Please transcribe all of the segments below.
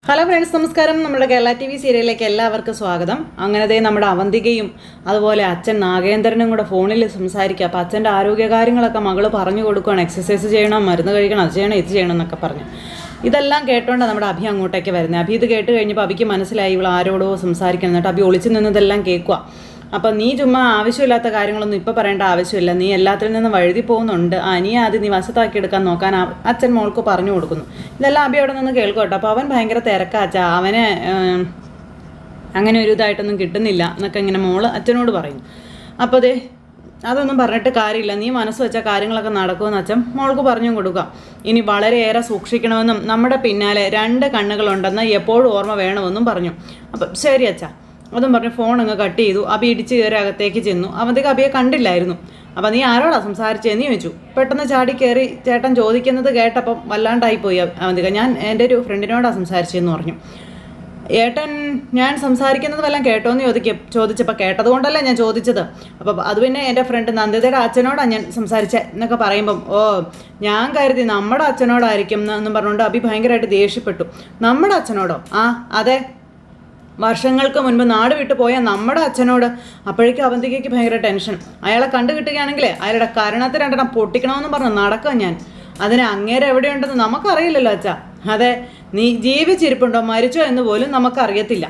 Hello friends, നമസ്കാരം. നമ്മുടെ Kerala TV സീരിയലിലേക്ക് എല്ലാവർക്കും സ്വാഗതം. അങ്ങനത്തെ നമ്മുടെ അവന്തികയും അതുപോലെ അച്ഛൻ നാഗേന്ദ്രനും കൂടെ ഫോണിൽ സംസാരിക്കുക. അപ്പോൾ അച്ഛൻ്റെ ആരോഗ്യകാര്യങ്ങളൊക്കെ മകള് പറഞ്ഞു കൊടുക്കുകയാണ്. എക്സസൈസ് ചെയ്യണം, മരുന്ന് കഴിക്കണം, അത് ചെയ്യണം, ഇത് ചെയ്യണം എന്നൊക്കെ പറഞ്ഞു. ഇതെല്ലാം കേട്ടോണ്ടാണ് നമ്മുടെ അഭി അങ്ങോട്ടേക്ക് വരുന്നത്. അഭി ഇത് കേട്ട് കഴിഞ്ഞപ്പോൾ അഭിക്ക് മനസ്സിലായി ഇവൾ ആരോടോ സംസാരിക്കണം. എന്നിട്ട് അഭി ഒളിച്ചു നിന്നതെല്ലാം കേൾക്കുക. അപ്പം നീ ചുമ്മാ ആവശ്യമില്ലാത്ത കാര്യങ്ങളൊന്നും ഇപ്പോൾ പറയേണ്ട ആവശ്യമില്ല, നീ എല്ലാത്തിൽ നിന്നും വഴുതി പോകുന്നുണ്ട്, നീ ആദ്യം നീ വശത്താക്കി എടുക്കാൻ നോക്കാൻ അച്ഛൻ മോൾക്ക് പറഞ്ഞു കൊടുക്കുന്നു. ഇതെല്ലാം അഭി അവിടെ നിന്ന് കേൾക്കട്ടെ. അപ്പോൾ അവൻ ഭയങ്കര തിരക്കാച്ചാ, അവന് അങ്ങനെ ഒരു ഇതായിട്ടൊന്നും കിട്ടുന്നില്ല എന്നൊക്കെ ഇങ്ങനെ മോള് അച്ഛനോട് പറയുന്നു. അപ്പോൾ അതൊന്നും പറഞ്ഞിട്ട് കാര്യമില്ല, നീ മനസ്സ് വെച്ച കാര്യങ്ങളൊക്കെ നടക്കുമെന്ന് അച്ഛൻ മോൾക്ക് പറഞ്ഞു കൊടുക്കുക. ഇനി വളരെയേറെ സൂക്ഷിക്കണമെന്നും നമ്മുടെ പിന്നാലെ 2 കണ്ണുകളുണ്ടെന്ന് എപ്പോഴും ഓർമ്മ വേണമെന്നും പറഞ്ഞു. അപ്പം ശരി അച്ഛാ അതും പറഞ്ഞ് ഫോൺ അങ്ങ് കട്ട് ചെയ്തു. അബി ഇടിച്ച് കയറി അകത്തേക്ക് ചെന്നു. അവന്തിക്ക് അബിയെ കണ്ടില്ലായിരുന്നു. അപ്പം നീ ആരോടാ സംസാരിച്ചതെന്ന് ചോദിച്ചു. പെട്ടെന്ന് ചാടി കയറി ചേട്ടൻ ചോദിക്കുന്നത് കേട്ടപ്പം വല്ലാണ്ടായിപ്പോയി അവന്തിക. ഞാൻ എൻ്റെ ഒരു ഫ്രണ്ടിനോടാണ് സംസാരിച്ചതെന്ന് പറഞ്ഞു. ഏട്ടൻ ഞാൻ സംസാരിക്കുന്നത് വല്ലതും കേട്ടോന്ന് ചോദിച്ചപ്പോൾ കേട്ടതുകൊണ്ടല്ലേ ഞാൻ ചോദിച്ചത്. അപ്പോൾ അത് പിന്നെ എൻ്റെ ഫ്രണ്ട് നന്ദിതയുടെ അച്ഛനോടാണ് ഞാൻ സംസാരിച്ചത് എന്നൊക്കെ പറയുമ്പം ഞാൻ കരുതി നമ്മുടെ അച്ഛനോടായിരിക്കും എന്നും പറഞ്ഞുകൊണ്ട് അബി ഭയങ്കരമായിട്ട് ദേഷ്യപ്പെട്ടു. നമ്മുടെ അച്ഛനോടോ? അതെ, വർഷങ്ങൾക്ക് മുൻപ് നാട് വിട്ടു പോയ നമ്മുടെ അച്ഛനോട്. അപ്പോഴേക്കും അവന്തികയ്ക്ക് ഭയങ്കര ടെൻഷൻ. അയാളെ കണ്ടു കിട്ടുകയാണെങ്കിലേ അയാളുടെ കരണത്തിൽ 2 പൊട്ടിക്കണമെന്ന് പറഞ്ഞു നടക്കാം ഞാൻ. അതിന് അങ്ങേരെ എവിടെയുണ്ടെന്ന് നമുക്കറിയില്ലല്ലോ അച്ഛാ. അതെ, നീ ജീവിച്ചിരിപ്പുണ്ടോ മരിച്ചോ എന്ന് പോലും നമുക്കറിയത്തില്ല.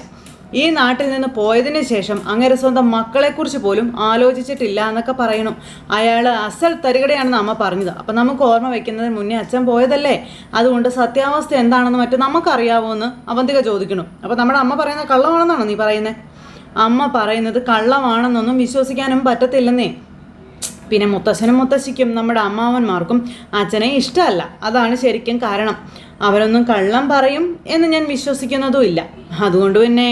ഈ നാട്ടിൽ നിന്ന് പോയതിന് ശേഷം അങ്ങേരെ സ്വന്തം മക്കളെക്കുറിച്ച് പോലും ആലോചിച്ചിട്ടില്ല എന്നൊക്കെ പറയണം. അയാൾ അസൽ തരികടയാണെന്ന് അമ്മ പറഞ്ഞത്. അപ്പം നമുക്ക് ഓർമ്മ വയ്ക്കുന്നതിന് മുന്നേ അച്ഛൻ പോയതല്ലേ, അതുകൊണ്ട് സത്യാവസ്ഥ എന്താണെന്ന് മറ്റും നമുക്കറിയാവോ എന്ന് അവന്തിക ചോദിക്കണം. അപ്പോൾ നമ്മുടെ അമ്മ പറയുന്നത് കള്ളമാണെന്നാണോ നീ പറയുന്നത്? അമ്മ പറയുന്നത് കള്ളമാണെന്നൊന്നും വിശ്വസിക്കാനും പറ്റത്തില്ലെന്നേ. പിന്നെ മുത്തശ്ശനും മുത്തശ്ശിക്കും നമ്മുടെ അമ്മാവന്മാർക്കും അച്ഛനെ ഇഷ്ടമല്ല, അതാണ് ശരിക്കും കാരണം. അവരൊന്നും കള്ളം പറയും എന്ന് ഞാൻ വിശ്വസിക്കുന്നതും ഇല്ല. അതുകൊണ്ട് പിന്നെ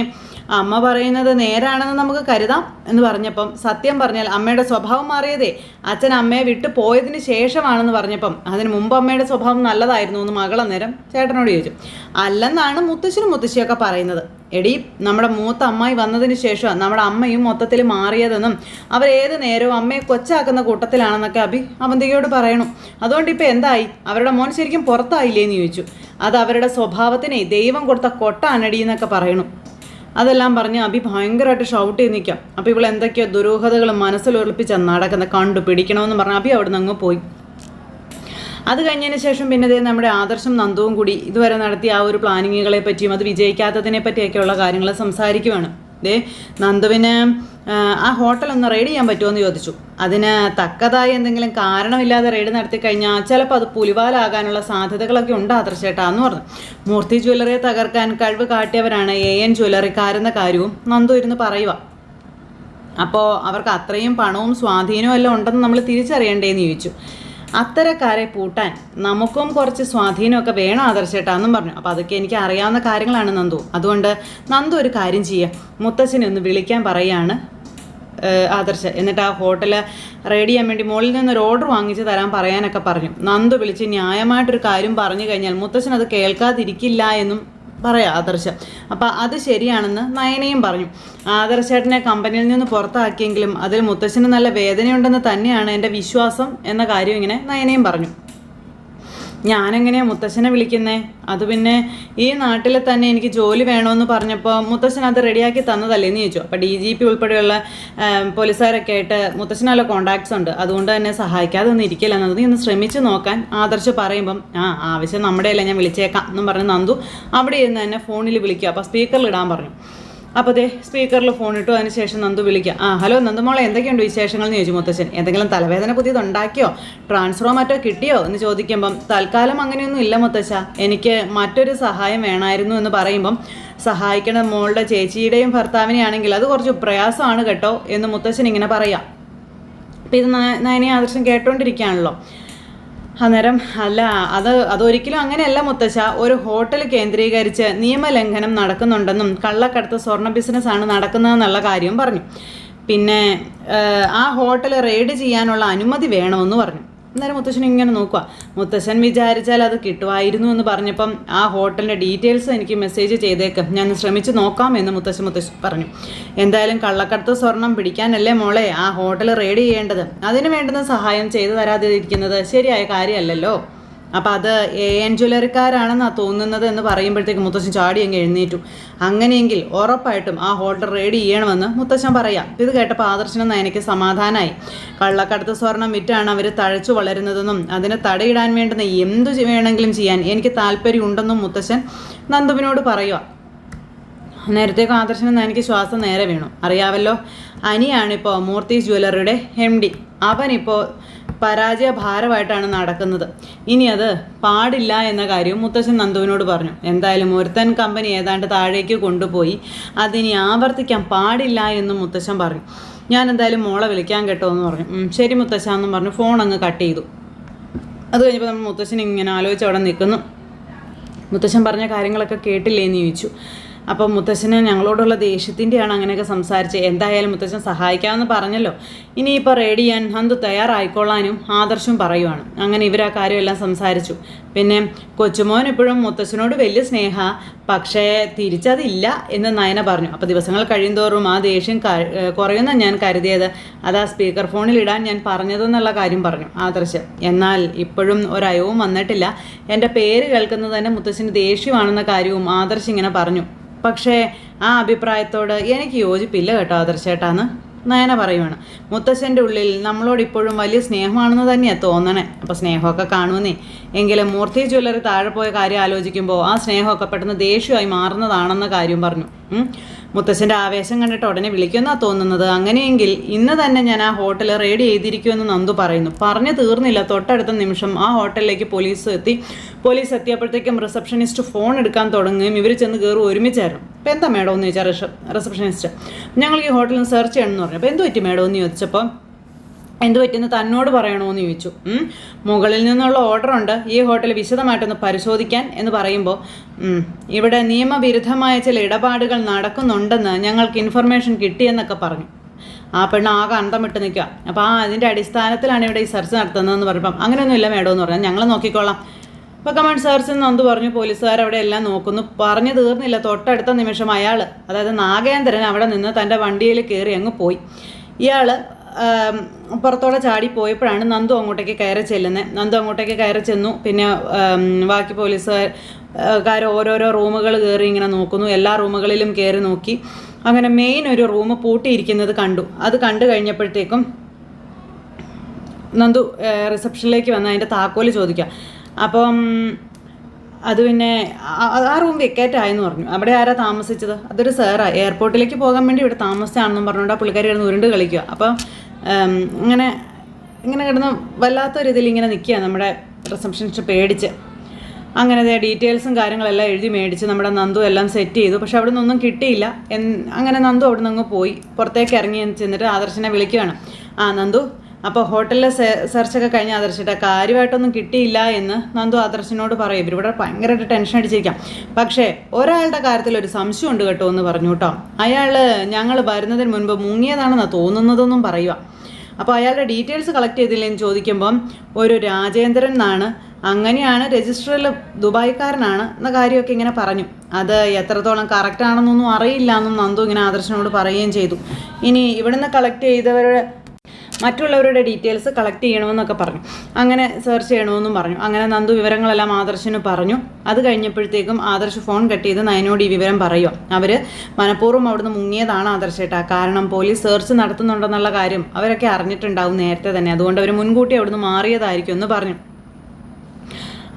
അമ്മ പറയുന്നത് നേരാണെന്ന് നമുക്ക് കരുതാം എന്ന് പറഞ്ഞപ്പം, സത്യം പറഞ്ഞാൽ അമ്മയുടെ സ്വഭാവം മാറിയതേ അച്ഛൻ അമ്മയെ വിട്ടു പോയതിന് ശേഷമാണെന്ന് പറഞ്ഞപ്പം, അതിന് മുമ്പ് അമ്മയുടെ സ്വഭാവം നല്ലതായിരുന്നു എന്ന് മകൾ അന്നേരം ചേട്ടനോട് ചോദിച്ചു. അല്ലെന്നാണ് മുത്തശ്ശനും മുത്തശ്ശിയൊക്കെ പറയുന്നത്. എടി, നമ്മുടെ മൂത്ത അമ്മായി വന്നതിന് ശേഷം നമ്മുടെ അമ്മയും മൊത്തത്തിൽ മാറിയതെന്നും അവരേത് നേരവും അമ്മയെ കൊച്ചാക്കുന്ന കൂട്ടത്തിലാണെന്നൊക്കെ അവന്തികയോട് പറയണം. അതുകൊണ്ട് ഇപ്പം എന്തായി? അവരുടെ മോൻ ശരിക്കും പുറത്തായില്ലേന്ന് ചോദിച്ചു. അത് അവരുടെ സ്വഭാവത്തിനെ ദൈവം കൊടുത്ത കൊട്ടാനടി എന്നൊക്കെ പറയണം. അതെല്ലാം പറഞ്ഞ് അഭി ഭയങ്കരമായിട്ട് ഷൗട്ട് ചെയ്ത് നിൽക്കാം. അപ്പോൾ ഇവൾ എന്തൊക്കെയോ ദുരൂഹതകൾ മനസ്സിലൊളിപ്പിച്ചാൽ നടക്കുന്നത് കണ്ടുപിടിക്കണമെന്ന് പറഞ്ഞ് അഭി അവിടെ നിന്ന് അങ്ങ് പോയി. അത് കഴിഞ്ഞതിന് ശേഷം പിന്നെ നമ്മുടെ ആദർശം നന്ദുവും കൂടി ഇതുവരെ നടത്തിയ ആ ഒരു പ്ലാനിങ്ങുകളെ പറ്റിയും അത് വിജയിക്കാത്തതിനെ പറ്റിയൊക്കെയുള്ള കാര്യങ്ങൾ സംസാരിക്കുവാണ്. നന്ദുവിന് ആ ഹോട്ടലൊന്ന് റെയ്ഡ് ചെയ്യാൻ പറ്റുമോ എന്ന് ചോദിച്ചു. അതിന് തക്കതായി എന്തെങ്കിലും കാരണമില്ലാതെ റെയ്ഡ് നടത്തി കഴിഞ്ഞാൽ ചിലപ്പോൾ അത് പുലിവാലാകാനുള്ള സാധ്യതകളൊക്കെ ഉണ്ട് ആദർശേട്ടാ എന്ന് പറഞ്ഞു. മൂർത്തി ജ്വല്ലറിയെ തകർക്കാൻ കഴിവ് കാട്ടിയവരാണ് AN ജ്വല്ലറിക്കാരെന്ന കാര്യവും നന്ദു ഇരുന്ന് പറയുക. അപ്പോൾ അവർക്ക് അത്രയും പണവും സ്വാധീനവും എല്ലാം ഉണ്ടെന്ന് നമ്മൾ തിരിച്ചറിയണ്ടേന്ന് ചോദിച്ചു. അത്തരക്കാരെ പൂട്ടാൻ നമുക്കും കുറച്ച് സ്വാധീനമൊക്കെ വേണം ആദർശേട്ടാന്നും പറഞ്ഞു. അപ്പോൾ അതൊക്കെ എനിക്ക് അറിയാവുന്ന കാര്യങ്ങളാണ് നന്ദു. അതുകൊണ്ട് നന്ദു ഒരു കാര്യം ചെയ്യുക, മുത്തശ്ശനെ ഒന്ന് വിളിക്കാൻ പറയുകയാണ് ആദർശ്. എന്നിട്ട് ആ ഹോട്ടൽ റെഡി ചെയ്യാൻ വേണ്ടി മുകളിൽ നിന്നൊരു ഓർഡർ വാങ്ങിച്ച് തരാൻ പറയാനൊക്കെ പറഞ്ഞു. നന്ദു വിളിച്ച് ന്യായമായിട്ടൊരു കാര്യം പറഞ്ഞു കഴിഞ്ഞാൽ മുത്തശ്ശൻ അത് കേൾക്കാതിരിക്കില്ല എന്നും പറയാം ആദർശ്. അപ്പം അത് ശരിയാണെന്ന് നയനയും പറഞ്ഞു. ആദർശേട്ടനെ കമ്പനിയിൽ നിന്ന് പുറത്താക്കിയെങ്കിലും അതിൽ മുത്തശ്ശന് നല്ല വേദനയുണ്ടെന്ന് തന്നെയാണ് എൻ്റെ വിശ്വാസം എന്ന കാര്യം ഇങ്ങനെ നയനയും പറഞ്ഞു. ഞാനെങ്ങനെയാണ് മുത്തശ്ശനെ വിളിക്കുന്നേ? അത് പിന്നെ ഈ നാട്ടിൽ തന്നെ എനിക്ക് ജോലി വേണമെന്ന് പറഞ്ഞപ്പോൾ മുത്തശ്ശൻ അത് റെഡിയാക്കി തന്നതല്ലേന്ന് ചോദിച്ചു. അപ്പോൾ DGP ഉൾപ്പെടെയുള്ള പോലീസുകാരൊക്കെ ആയിട്ട് മുത്തശ്ശന് നല്ല കോണ്ടാക്ട്സ് ഉണ്ട്, അതുകൊണ്ട് തന്നെ സഹായിക്കാതെ ഒന്നും ഇരിക്കില്ല എന്നത് നീ ഒന്ന് ശ്രമിച്ച് നോക്കാൻ ആദർശ് പറയുമ്പം ആവശ്യം നമ്മുടെയല്ല, ഞാൻ വിളിച്ചേക്കാം എന്നും പറഞ്ഞ് നന്ദു അവിടെ ഇരുന്ന് തന്നെ ഫോണിൽ വിളിക്കുക. അപ്പോൾ സ്പീക്കറിൽ ഇടാൻ പറഞ്ഞു. അപ്പോൾ സ്പീക്കറിൽ ഫോൺ ഇട്ടു. അതിനുശേഷം നന്ദു വിളിക്കുക. ഹലോ നന്ദുമോളെ, എന്തൊക്കെയുണ്ട് വിശേഷങ്ങൾ എന്ന് ചോദിച്ചു മുത്തശ്ശൻ. എന്തെങ്കിലും തലവേദന പുതിയതുണ്ടാക്കിയോ, ട്രാൻസ്ഫറോ മറ്റോ കിട്ടിയോ എന്ന് ചോദിക്കുമ്പം തൽക്കാലം അങ്ങനെയൊന്നും ഇല്ല മുത്തശ്ശ, എനിക്ക് മറ്റൊരു സഹായം വേണമായിരുന്നു എന്ന് പറയുമ്പം, സഹായിക്കണ മോളുടെ ചേച്ചിയുടെയും ഭർത്താവിനെയാണെങ്കിൽ അത് കുറച്ച് പ്രയാസമാണ് കേട്ടോ എന്ന് മുത്തശ്ശൻ ഇങ്ങനെ പറയാം. അപ്പോൾ ഇത് നയനെ ആദർശം കേട്ടോണ്ടിരിക്കുകയാണല്ലോ. അന്നേരം അതൊരിക്കലും അങ്ങനെയല്ല മുത്തശ്ശ, ഒരു ഹോട്ടൽ കേന്ദ്രീകരിച്ച് നിയമലംഘനം നടക്കുന്നുണ്ടെന്നും കള്ളക്കടത്ത് സ്വർണ്ണ ബിസിനസ്സാണ് നടക്കുന്നതെന്നുള്ള കാര്യവും പറഞ്ഞു. പിന്നെ ആ ഹോട്ടൽ റെയ്ഡ് ചെയ്യാനുള്ള അനുമതി വേണമെന്ന് പറഞ്ഞു. അന്നേരം മുത്തശ്ശൻ ഇങ്ങനെ നോക്കുക. മുത്തശ്ശൻ വിചാരിച്ചാൽ അത് കിട്ടുമായിരുന്നു എന്ന് പറഞ്ഞപ്പം ആ ഹോട്ടലിൻ്റെ ഡീറ്റെയിൽസ് എനിക്ക് മെസ്സേജ് ചെയ്തേക്കാം, ഞാൻ ശ്രമിച്ച് നോക്കാം എന്ന് മുത്തശ്ശൻ പറഞ്ഞു. എന്തായാലും കള്ളക്കടത്ത് സ്വർണം പിടിക്കാനല്ലേ മോളെ ആ ഹോട്ടൽ റെയ്ഡ് ചെയ്യേണ്ടത്, അതിന് വേണ്ടുന്ന സഹായം ചെയ്തു തരാതിരിക്കുന്നത് ശരിയായ കാര്യമല്ലല്ലോ അപ്പം അത് AN ജ്വല്ലറിക്കാരാണെന്നാണ് തോന്നുന്നത് എന്ന് പറയുമ്പോഴത്തേക്ക് മുത്തശ്ശൻ ചാടി അങ്ങ് എഴുന്നേറ്റു. അങ്ങനെയെങ്കിൽ ഉറപ്പായിട്ടും ആ ഹോട്ടൽ റെയ്ഡ് ചെയ്യണമെന്ന് മുത്തശ്ശൻ പറയാം. ഇത് കേട്ടപ്പോൾ ആദർശനും നയനയ്ക്ക് സമാധാനമായി. കള്ളക്കടത്ത് സ്വർണം വിറ്റാണ് അവർ തഴച്ചു വളരുന്നതെന്നും അതിനെ തടയിടാൻ വേണ്ടുന്ന എന്തു വേണമെങ്കിലും ചെയ്യാൻ എനിക്ക് താല്പര്യം ഉണ്ടെന്നും മുത്തശ്ശൻ നന്ദുവിനോട് പറയുക. നേരത്തേക്ക് ആദർശനം നയനയ്ക്ക് ശ്വാസം നേരെ വീണു. അറിയാവല്ലോ, അനിയാണിപ്പോൾ മൂർത്തീസ് ജ്വല്ലറിയുടെ MD. അവനിപ്പോൾ പരാജയ ഭാരമായിട്ടാണ് നടക്കുന്നത്. ഇനി അത് പാടില്ല എന്ന കാര്യവും മുത്തശ്ശൻ നന്ദുവിനോട് പറഞ്ഞു. എന്തായാലും ഒരുത്തൻ കമ്പനി ഏതാണ്ട് താഴേക്ക് കൊണ്ടുപോയി അതിനി ആവർത്തിക്കാൻ പാടില്ല എന്നും മുത്തശ്ശൻ പറഞ്ഞു. ഞാൻ എന്തായാലും മോളെ വിളിക്കാൻ കേട്ടോ എന്ന് പറഞ്ഞു. ശരി മുത്തശ്ശ എന്നും പറഞ്ഞു ഫോൺ അങ്ങ് കട്ട് ചെയ്തു. അത് കഴിഞ്ഞപ്പോൾ നമ്മൾ മുത്തശ്ശൻ ഇങ്ങനെ ആലോചിച്ച് അവിടെ നിൽക്കുന്നു. മുത്തശ്ശൻ പറഞ്ഞ കാര്യങ്ങളൊക്കെ കേട്ടില്ലേ എന്ന് ചോദിച്ചു. അപ്പം മുത്തശ്ശന് ഞങ്ങളോടുള്ള ദേഷ്യത്തിൻ്റെയാണ് അങ്ങനെയൊക്കെ സംസാരിച്ച്. എന്തായാലും മുത്തശ്ശൻ സഹായിക്കാമെന്ന് പറഞ്ഞല്ലോ, ഇനിയിപ്പോൾ റെഡി ചെയ്യാൻ നന്ദു തയ്യാറായിക്കൊള്ളാനും ആദർശം പറയുവാണ്. അങ്ങനെ ഇവർ ആ കാര്യമെല്ലാം സംസാരിച്ചു. പിന്നെ കൊച്ചുമോൻ ഇപ്പോഴും മുത്തശ്ശനോട് വലിയ സ്നേഹ, പക്ഷേ തിരിച്ചതില്ല എന്ന് നയന പറഞ്ഞു. അപ്പോൾ ദിവസങ്ങൾ കഴിയുന്തോറും ആ ദേഷ്യം കുറയുമെന്നാണ് ഞാൻ കരുതിയത്. അതാ സ്പീക്കർ ഫോണിൽ ഇടാൻ ഞാൻ പറഞ്ഞതെന്നുള്ള കാര്യം പറഞ്ഞു ആദർശ്. എന്നാൽ ഇപ്പോഴും ഒരയവും വന്നിട്ടില്ല. എൻ്റെ പേര് കേൾക്കുന്നത് തന്നെ മുത്തശ്ശന് ദേഷ്യമാണെന്ന കാര്യവും ആദർശ് ഇങ്ങനെ പറഞ്ഞു. പക്ഷേ ആ അഭിപ്രായത്തോട് എനിക്ക് യോജിപ്പില്ല കേട്ടോ ആദർശേട്ടാന്ന് നയന പറയുവാണ്. മുത്തശ്ശൻ്റെ ഉള്ളിൽ നമ്മളോട് ഇപ്പോഴും വലിയ സ്നേഹമാണെന്ന് തന്നെയാണ് തോന്നണേ. അപ്പോൾ സ്നേഹമൊക്കെ കാണുമെന്നേ. എങ്കിലും മൂർത്തി ജ്വല്ലറി താഴെ പോയ കാര്യം ആലോചിക്കുമ്പോൾ ആ സ്നേഹമൊക്കെ പെട്ടെന്ന് ദേഷ്യമായി മാറുന്നതാണെന്ന കാര്യം പറഞ്ഞു. മുത്തശ്ശൻ്റെ ആവേശം കണ്ടിട്ട് ഉടനെ വിളിക്കുമെന്നാണ് തോന്നുന്നത്. അങ്ങനെയെങ്കിൽ ഇന്ന് തന്നെ ഞാൻ ആ ഹോട്ടൽ റെയ്ഡ് ചെയ്തിരിക്കുമെന്ന് നന്ദു പറയുന്നു. പറഞ്ഞു തീർന്നില്ല, തൊട്ടടുത്ത നിമിഷം ആ ഹോട്ടലിലേക്ക് പോലീസ് എത്തിയപ്പോഴത്തേക്കും റിസപ്ഷനിസ്റ്റ് ഫോൺ എടുക്കാൻ തുടങ്ങുകയും ഇവർ ചെന്ന് കയറി ഒരുമിച്ചായിരുന്നു. അപ്പോൾ എന്താ മേഡം എന്ന് ചോദിച്ചാൽ റിസപ്ഷനിസ്റ്റ്, ഞങ്ങൾ ഈ ഹോട്ടലിൽ നിന്ന് സെർച്ച് ചെയ്യണമെന്ന് പറഞ്ഞു. അപ്പോൾ എന്ത് പറ്റി മേഡം എന്ന് ചോദിച്ചപ്പോൾ എന്ത് പറ്റിയെന്ന് തന്നോട് പറയണമെന്ന് ചോദിച്ചു. മുകളിൽ നിന്നുള്ള ഓർഡറുണ്ട് ഈ ഹോട്ടൽ വിശദമായിട്ടൊന്ന് പരിശോധിക്കാൻ എന്ന് പറയുമ്പോൾ ഇവിടെ നിയമവിരുദ്ധമായ ചില ഇടപാടുകൾ നടക്കുന്നുണ്ടെന്ന് ഞങ്ങൾക്ക് ഇൻഫർമേഷൻ കിട്ടിയെന്നൊക്കെ പറഞ്ഞു. ആ പെണ്ണ് ആകെ അന്തം വിട്ട് നിൽക്കുക. അപ്പോൾ അതിൻ്റെ അടിസ്ഥാനത്തിലാണ് ഇവിടെ ഈ സെർച്ച് നടത്തുന്നതെന്ന് പറഞ്ഞപ്പം അങ്ങനെയൊന്നുമില്ല മേഡം എന്ന് പറഞ്ഞാൽ ഞങ്ങൾ നോക്കിക്കോളാം. അപ്പോൾ കമാൻഡ് സെർച്ച് എന്ന് നന്ദു പറഞ്ഞു. പോലീസുകാർ അവിടെ എല്ലാം നോക്കുന്നു. പറഞ്ഞു തീർന്നില്ല, തൊട്ടടുത്ത നിമിഷം അയാൾ, അതായത് നാഗേന്ദ്രൻ, അവിടെ നിന്ന് തൻ്റെ വണ്ടിയിൽ കയറി അങ്ങ് പോയി. ഇയാൾ പുറത്തോടെ ചാടി പോയപ്പോഴാണ് നന്ദു അങ്ങോട്ടേക്ക് കയറി ചെല്ലുന്നത്. നന്ദു അങ്ങോട്ടേക്ക് കയറി ചെന്നു. പിന്നെ ബാക്കി പോലീസുകാർ ഓരോരോ റൂമുകൾ കയറി ഇങ്ങനെ നോക്കുന്നു. എല്ലാ റൂമുകളിലും കയറി നോക്കി. അങ്ങനെ മെയിൻ ഒരു റൂം പൂട്ടിയിരിക്കുന്നത് കണ്ടു. അത് കണ്ടു കഴിഞ്ഞപ്പോഴത്തേക്കും നന്ദു റിസപ്ഷനിലേക്ക് വന്ന് അതിൻ്റെ താക്കോല് ചോദിക്കുക. അപ്പം അത് പിന്നെ ആ റൂം വെക്കേറ്റ് ആയെന്ന് പറഞ്ഞു. അവിടെ ആരാ താമസിച്ചത്? അതൊരു സാറാണ്. എയർപോർട്ടിലേക്ക് പോകാൻ വേണ്ടി ഇവിടെ താമസിച്ചാണെന്നും പറഞ്ഞുകൊണ്ട് ആ പുള്ളിക്കാരി കിടന്ന് ഉരുണ്ട് കളിക്കുക. അപ്പം ഇങ്ങനെ കിടന്ന് വല്ലാത്തൊരു ഇതിൽ ഇങ്ങനെ നിൽക്കുക നമ്മുടെ റിസപ്ഷനിസ്റ്റ് പേടിച്ച്. അങ്ങനെ ഡീറ്റെയിൽസും കാര്യങ്ങളെല്ലാം എഴുതി മേടിച്ച് നമ്മുടെ നന്ദു എല്ലാം സെറ്റ് ചെയ്തു. പക്ഷെ അവിടെ നിന്നൊന്നും കിട്ടിയില്ല. അങ്ങനെ നന്ദു അവിടെ നിന്ന് അങ്ങ് പോയി. പുറത്തേക്ക് ഇറങ്ങി ചെന്നിട്ട് ആദർശനെ വിളിക്കുകയാണ്. നന്ദു, അപ്പോൾ ഹോട്ടലിലെ സെർച്ചൊക്കെ കഴിഞ്ഞ് ആദർശിട്ട് കാര്യമായിട്ടൊന്നും കിട്ടിയില്ല എന്ന് നന്ദു ആദർശിനോട് പറയും. ഇവരിവിടെ ഭയങ്കരമായിട്ട് ടെൻഷൻ അടിച്ചിരിക്കാം. പക്ഷേ ഒരാളുടെ കാര്യത്തിൽ ഒരു സംശയം ഉണ്ട് കേട്ടോ എന്ന് പറഞ്ഞു കേട്ടോ. അയാൾ ഞങ്ങൾ വരുന്നതിന് മുൻപ് മുങ്ങിയതാണെന്നാണ് തോന്നുന്നതെന്നും പറയുക. അപ്പോൾ അയാളുടെ ഡീറ്റെയിൽസ് കളക്ട് ചെയ്തില്ലെന്ന് ചോദിക്കുമ്പം ഒരു രാജേന്ദ്രൻ എന്നാണ്, അങ്ങനെയാണ് രജിസ്റ്ററിൽ ദുബായ്ക്കാരനാണ് എന്ന കാര്യമൊക്കെ ഇങ്ങനെ പറഞ്ഞു. അത് എത്രത്തോളം കറക്റ്റാണെന്നൊന്നും അറിയില്ല എന്നും നന്ദു ഇങ്ങനെ ആദർശനോട് പറയുകയും ചെയ്തു. ഇനി ഇവിടുന്ന് കളക്ട് ചെയ്തവരുടെ മറ്റുള്ളവരുടെ ഡീറ്റെയിൽസ് കളക്ട് ചെയ്യണമെന്നൊക്കെ പറഞ്ഞു. അങ്ങനെ സെർച്ച് ചെയ്യണമെന്നും പറഞ്ഞു. അങ്ങനെ നന്ദു വിവരങ്ങളെല്ലാം ആദർശന് പറഞ്ഞു. അത് കഴിഞ്ഞപ്പോഴത്തേക്കും ആദർശ് ഫോൺ കട്ട് ചെയ്ത് നയനോട് ഈ വിവരം പറയുക. അവർ മനഃപൂർവ്വം അവിടുന്ന് മുങ്ങിയതാണ് ആദർശേട്ടാ. കാരണം പോലീസ് സെർച്ച് നടത്തുന്നുണ്ടെന്നുള്ള കാര്യം അവരൊക്കെ അറിഞ്ഞിട്ടുണ്ടാവും നേരത്തെ തന്നെ. അതുകൊണ്ട് അവർ മുൻകൂട്ടി അവിടുന്ന് മാറിയതായിരിക്കും എന്ന് പറഞ്ഞു.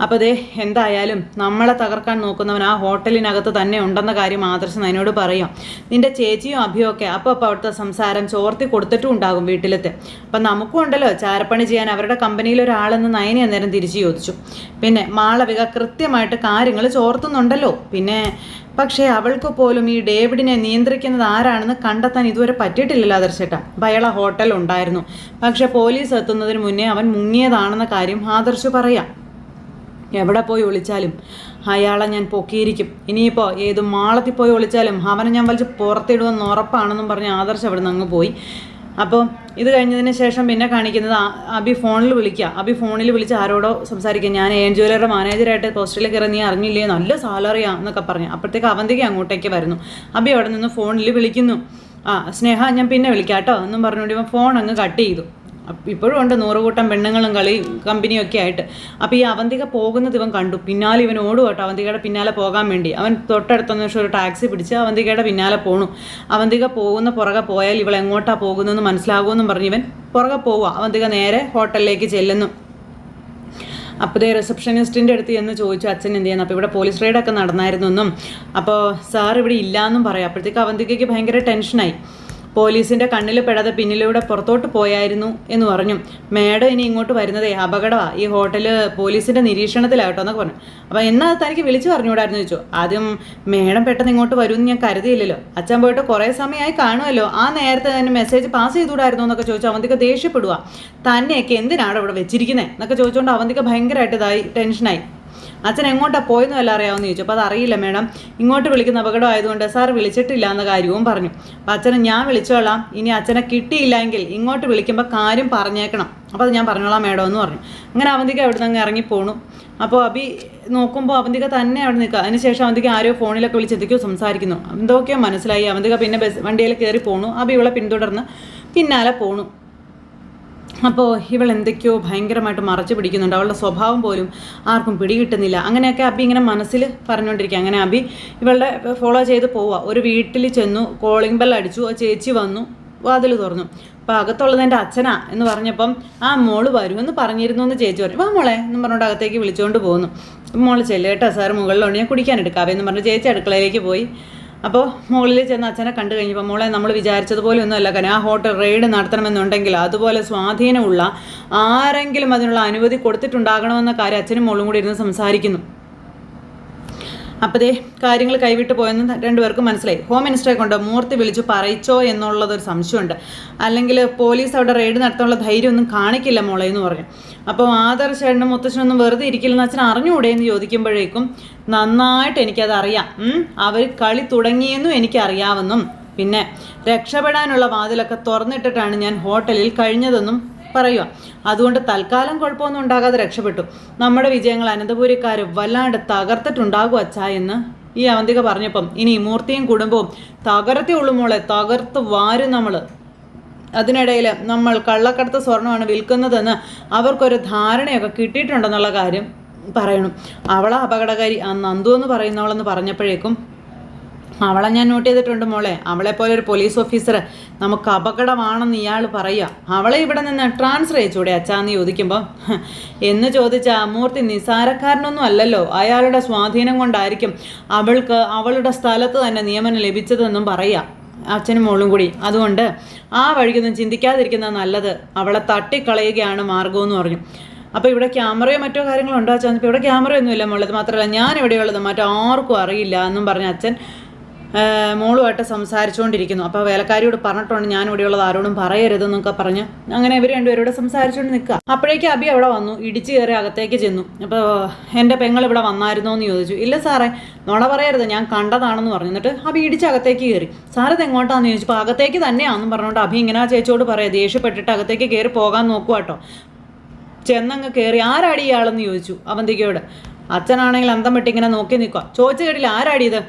അപ്പോൾ ദേ എന്തായാലും നമ്മളെ തകർക്കാൻ നോക്കുന്നവൻ ആ ഹോട്ടലിനകത്ത് തന്നെ ഉണ്ടെന്ന കാര്യം ആദർശ് നയനോട് പറയാം. നിൻ്റെ ചേച്ചിയും അഭിയും ഒക്കെ അപ്പോൾ അവിടുത്തെ സംസാരം ചോർത്തി കൊടുത്തിട്ടും ഉണ്ടാകും വീട്ടിലത്തെ. അപ്പം നമുക്കും ഉണ്ടല്ലോ ചാരപ്പണി ചെയ്യാൻ അവരുടെ കമ്പനിയിൽ ഒരാളെന്ന് നയനെ അന്നേരം തിരിച്ചു ചോദിച്ചു. പിന്നെ മാളവിക കൃത്യമായിട്ട് കാര്യങ്ങൾ ചോർത്തുന്നുണ്ടല്ലോ. പക്ഷേ അവൾക്ക് പോലും ഈ ഡേവിഡിനെ നിയന്ത്രിക്കുന്നത് ആരാണെന്ന് കണ്ടെത്താൻ ഇതുവരെ പറ്റിയിട്ടില്ലല്ലോ ആദർശേട്ടാ. അപ്പം അയാൾ ആ ഹോട്ടലുണ്ടായിരുന്നു. പക്ഷേ പോലീസ് എത്തുന്നതിന് മുന്നേ അവൻ മുങ്ങിയതാണെന്ന കാര്യം ആദർശ് പറയാം. എവിടെ പോയി ഒളിച്ചാലും അയാളെ ഞാൻ പൊക്കിയിരിക്കും. ഇനിയിപ്പോൾ ഏത് മാളത്തിൽ പോയി ഒളിച്ചാലും അവനെ ഞാൻ വലിച്ച് പുറത്തിടുമെന്ന് ഉറപ്പാണെന്നും പറഞ്ഞ് ആദർശ് അവിടെ നിന്ന് അങ്ങ് പോയി. അപ്പോൾ ഇത് കഴിഞ്ഞതിന് ശേഷം പിന്നെ കാണിക്കുന്നത് അബി ഫോണിൽ വിളിക്കുക. അബി ഫോണിൽ വിളിച്ച് ആരോടോ സംസാരിക്കുക. ഞാൻ AN ജ്വല്ലറിയുടെ മാനേജറായിട്ട് പോസ്റ്റിലേക്ക് കയറി, നീ അറിഞ്ഞില്ലേ, നല്ല സാലറിയാ എന്നൊക്കെ പറഞ്ഞു. അപ്പോഴത്തേക്ക് അവന്തിക അങ്ങോട്ടേക്ക് വരുന്നു. അബി അവിടെ നിന്ന് ഫോണിൽ വിളിക്കുന്നു. സ്നേഹ ഞാൻ പിന്നെ വിളിക്കാം കേട്ടോ എന്നും പറഞ്ഞുകൊണ്ട് ഇവൻ ഫോൺ അങ്ങ് കട്ട് ചെയ്തു. ഇപ്പോഴും ഉണ്ട് 100 കൂട്ടം പെണ്ണുങ്ങളും കളി കമ്പനിയും ഒക്കെ ആയിട്ട്. അപ്പോൾ ഈ അവന്തിക പോകുന്നത് ഇവൻ കണ്ടു. പിന്നാലെ ഇവൻ ഓടുക കേട്ടോ അവന്തികയുടെ പിന്നാലെ പോകാൻ വേണ്ടി. അവൻ തൊട്ടടുത്ത നിമിഷം ഒരു ടാക്സി പിടിച്ച് അവന്തികയുടെ പിന്നാലെ പോണു. അവന്തിക പോകുന്ന പുറകെ പോയാൽ ഇവൾ എങ്ങോട്ടാണ് പോകുന്നതെന്ന് മനസ്സിലാകുമെന്നും പറഞ്ഞ് ഇവൻ പുറകെ പോവുക. അവന്തിക നേരെ ഹോട്ടലിലേക്ക് ചെല്ലുന്നു. അപ്പോൾ റിസപ്ഷനിസ്റ്റിൻ്റെ അടുത്ത് എന്ന് ചോദിച്ചു അച്ഛൻ എന്ത് ചെയ്യുന്നു. അപ്പോൾ ഇവിടെ പോലീസ് റെയ്ഡൊക്കെ നടന്നായിരുന്നു എന്നും അപ്പോൾ സാർ ഇവിടെ ഇല്ലയെന്നും പറയാം. അപ്പോഴത്തേക്ക് അവന്തികയ്ക്ക് ഭയങ്കര ടെൻഷനായി. പോലീസിൻ്റെ കണ്ണിൽ പെടാതെ പിന്നിലൂടെ പുറത്തോട്ട് പോയായിരുന്നു എന്ന് പറഞ്ഞു. മേഡം ഇനി ഇങ്ങോട്ട് വരുന്നതേ അപകടമാണ്, ഈ ഹോട്ടൽ പോലീസിൻ്റെ നിരീക്ഷണത്തിലാകട്ടോ എന്നൊക്കെ പറഞ്ഞു. അപ്പോൾ എന്നാൽ തനിക്ക് വിളിച്ചു പറഞ്ഞുകൂടായിരുന്നു ചോദിച്ചു. ആദ്യം മേഡം പെട്ടെന്ന് ഇങ്ങോട്ട് വരുമെന്ന് ഞാൻ കരുതിയില്ലല്ലോ, അച്ഛൻ പോയിട്ട് കുറേ സമയമായി കാണുമല്ലോ, ആ നേരത്തെ തന്നെ മെസ്സേജ് പാസ് ചെയ്തുകൂടായിരുന്നു എന്നൊക്കെ ചോദിച്ചു. അവന്തിക ദേഷ്യപ്പെടുക. തന്നെയൊക്കെ എന്തിനാണ് ഇവിടെ വെച്ചിരിക്കുന്നത് എന്നൊക്കെ ചോദിച്ചുകൊണ്ട് അവന്തിക ഭയങ്കരമായിട്ട് ഇതായി ടെൻഷനായി. അച്ഛൻ എങ്ങോട്ടാണ് പോയെന്നും എല്ലാം അറിയാമെന്ന് ചോദിച്ചു. അപ്പോൾ അതറിയില്ല മേഡം, ഇങ്ങോട്ട് വിളിക്കുന്ന അപകടം ആയതുകൊണ്ട് സാർ വിളിച്ചിട്ടില്ല എന്ന കാര്യവും പറഞ്ഞു. അപ്പോൾ അച്ഛനെ ഞാൻ വിളിച്ചോളാം, ഇനി അച്ഛനെ കിട്ടിയില്ലെങ്കിൽ ഇങ്ങോട്ട് വിളിക്കുമ്പോൾ കാര്യം പറഞ്ഞേക്കണം, അപ്പോൾ അത് ഞാൻ പറഞ്ഞോളാം മേഡം എന്ന് പറഞ്ഞു. അങ്ങനെ അവന്തിക അവിടെ നിന്ന് ഇറങ്ങിപ്പോണു. അപ്പോൾ അബി നോക്കുമ്പോൾ അവന്തിക തന്നെ അവിടെ നിൽക്കുക. അതിനുശേഷം അവന്തിക ആരോ ഫോണിലൊക്കെ വിളിച്ചെന്തൊക്കെയോ സംസാരിക്കുന്നു. എന്തൊക്കെയോ മനസ്സിലായി. അവന്തിക പിന്നെ വണ്ടിയിൽ കയറി പോണു. അബി ഇവളെ പിന്തുടർന്ന് പിന്നാലെ പോണു. അപ്പോൾ ഇവൾ എന്തൊക്കെയോ ഭയങ്കരമായിട്ട് മറച്ചു പിടിക്കുന്നുണ്ട്. അവളുടെ സ്വഭാവം പോലും ആർക്കും പിടികിട്ടുന്നില്ല. അങ്ങനെയൊക്കെ അബി ഇങ്ങനെ മനസ്സിൽ പറഞ്ഞുകൊണ്ടിരിക്കുക. അങ്ങനെ അബി ഇവളുടെ ഫോളോ ചെയ്ത് പോവുക. ഒരു വീട്ടിൽ ചെന്നു, കോളിംഗ് ബെൽ അടിച്ചു. ആ ചേച്ചി വന്നു, വാതിൽ തുറന്നു. അപ്പോൾ അകത്തുള്ളത് എൻ്റെ അച്ഛനാ എന്ന് പറഞ്ഞപ്പം ആ മോള് വരുമെന്ന് പറഞ്ഞിരുന്നു എന്ന് ചേച്ചി പറഞ്ഞു. വാ മോളെ എന്നും പറഞ്ഞുകൊണ്ട് അകത്തേക്ക് വിളിച്ചുകൊണ്ട് പോകുന്നു. മോള് ചെല്ലേട്ടാ സാർ മുകളിലുണ്ട്, ഞാൻ കുടിക്കാൻ എടുക്കാവേ എന്ന് പറഞ്ഞ് ചേച്ചി അടുക്കളയിലേക്ക് പോയി. അപ്പോൾ മുകളിൽ ചെന്ന് അച്ഛനെ കണ്ടു കഴിഞ്ഞപ്പോൾ മോളെ നമ്മൾ വിചാരിച്ചതുപോലെ ഒന്നുമല്ല, കാരണം ആ ഹോട്ടൽ റെയ്ഡ് നടത്തണമെന്നുണ്ടെങ്കിൽ അതുപോലെ സ്വാധീനമുള്ള ആരെങ്കിലും അതിനുള്ള അനുമതി കൊടുത്തിട്ടുണ്ടാകണമെന്ന കാര്യം അച്ഛനും മോളും കൂടി ഇരുന്ന് സംസാരിക്കുന്നു. അപ്പോഴേ കാര്യങ്ങൾ കൈവിട്ട് പോയെന്ന് രണ്ടുപേർക്കും മനസ്സിലായി. ഹോം മിനിസ്റ്ററെ കൊണ്ട് മൂർത്തി വിളിച്ചു പറയിച്ചോ എന്നുള്ളതൊരു സംശയമുണ്ട്. അല്ലെങ്കിൽ പോലീസ് അവിടെ റെയ്ഡ് നടത്താനുള്ള ധൈര്യമൊന്നും കാണിക്കില്ല മോളെ എന്ന് പറഞ്ഞു. അപ്പോൾ ആദർശേട്ടനും മുത്തശ്ശനൊന്നും വെറുതെ ഇരിക്കില്ലെന്ന് അച്ഛൻ അറിഞ്ഞുകൂടെ എന്ന് ചോദിക്കുമ്പോഴേക്കും നന്നായിട്ട് എനിക്കത് അറിയാം, അവർ കളി തുടങ്ങിയെന്നും എനിക്കറിയാമെന്നും പിന്നെ രക്ഷപ്പെടാനുള്ള വാതിലൊക്കെ തുറന്നിട്ടിട്ടാണ് ഞാൻ ഹോട്ടലിൽ കഴിഞ്ഞതെന്നും പറയുക. അതുകൊണ്ട് തൽക്കാലം കുഴപ്പമൊന്നും ഉണ്ടാകാതെ രക്ഷപ്പെട്ടു. നമ്മുടെ വിജയങ്ങൾ അനന്തപുരിക്കാർ വല്ലാണ്ട് തകർത്തിട്ടുണ്ടാകും അച്ഛാ എന്ന് ഈ അവന്തിക പറഞ്ഞപ്പം ഇനി മൂർത്തിയും കുടുംബവും തകർത്തേ ഉള്ളൂ മോളെ, തകർത്ത് വാരും നമ്മൾ. അതിനിടയിൽ നമ്മൾ കള്ളക്കടത്ത് സ്വർണ്ണമാണ് വിൽക്കുന്നതെന്ന് അവർക്കൊരു ധാരണയൊക്കെ കിട്ടിയിട്ടുണ്ടെന്നുള്ള കാര്യം പറയണം. അവളെ അപകടകാരി ആ നന്ദു എന്ന് പറയുന്നവളെന്ന് പറഞ്ഞപ്പോഴേക്കും അവളെ ഞാൻ നോട്ട് ചെയ്തിട്ടുണ്ട് മോളെ, അവളെപ്പോലെ ഒരു പോലീസ് ഓഫീസർ നമുക്ക് അപകടമാണെന്ന് ഇയാൾ പറയുക. അവളെ ഇവിടെ നിന്ന് ട്രാൻസ്ഫർ ചെയ്യിച്ചൂടെ അച്ഛാന്ന് ചോദിക്കുമ്പോൾ എന്ന് ചോദിച്ചാൽ മൂർത്തി നിസാരക്കാരനൊന്നും അല്ലല്ലോ, അയാളുടെ സ്വാധീനം കൊണ്ടായിരിക്കും അവൾക്ക് അവളുടെ സ്ഥലത്ത് തന്നെ നിയമനം ലഭിച്ചതെന്നും പറയുക അച്ഛനും മോളും കൂടി. അതുകൊണ്ട് ആ വഴിക്കൊന്നും ചിന്തിക്കാതിരിക്കുന്നത് നല്ലത്, അവളെ തട്ടിക്കളയുകയാണ് മാർഗമെന്ന് പറഞ്ഞു. അപ്പോൾ ഇവിടെ ക്യാമറയോ മറ്റോ കാര്യങ്ങളോ ഉണ്ടോ അച്ഛൻ? ഇപ്പോൾ ഇവിടെ ക്യാമറയൊന്നുമില്ല മോളത്, മാത്രമല്ല ഞാൻ എവിടെയുള്ളത് മറ്റാർക്കും അറിയില്ല എന്നും പറഞ്ഞ അച്ഛൻ മോളുമായിട്ട് സംസാരിച്ചുകൊണ്ടിരിക്കുന്നു. അപ്പോൾ വേലക്കാരിയോട് പറഞ്ഞിട്ടുണ്ട് ഞാൻ ഇവിടെയുള്ളത് ആരോടും പറയരുതെന്നൊക്കെ പറഞ്ഞ് അങ്ങനെ ഇവർ രണ്ടുപേരോട് സംസാരിച്ചുകൊണ്ട് നിൽക്കുക. അപ്പോഴേക്കും അബി അവിടെ വന്നു, ഇടിച്ചു കയറി അകത്തേക്ക് ചെന്നു. അപ്പോൾ എൻ്റെ പെങ്ങൾ ഇവിടെ വന്നായിരുന്നോ എന്ന് ചോദിച്ചു. ഇല്ല സാറേ, നുണ പറയരുത്, ഞാൻ കണ്ടതാണെന്ന് പറഞ്ഞു. എന്നിട്ട് അബി ഇടിച്ച് അകത്തേക്ക് കയറി. സാറത് എങ്ങോട്ടാന്ന് ചോദിച്ചു. അപ്പോൾ അകത്തേക്ക് തന്നെയാണെന്നും പറഞ്ഞുകൊണ്ട് അബി ഇങ്ങനെ ചേച്ചിയോട് പറയാം, ദേഷ്യപ്പെട്ടിട്ട് അകത്തേക്ക് കയറി പോകാൻ നോക്കുക കേട്ടോ. ചെന്നങ്ങ് കയറി ആരാടി ഇയാളെന്ന് ചോദിച്ചു അവന്തികയോട്. അച്ഛനാണെങ്കിൽ അന്തം വിട്ട് ഇങ്ങനെ നോക്കി നിൽക്കുക. ചോദിച്ചു കേട്ടില്ല ആരാടിയത്.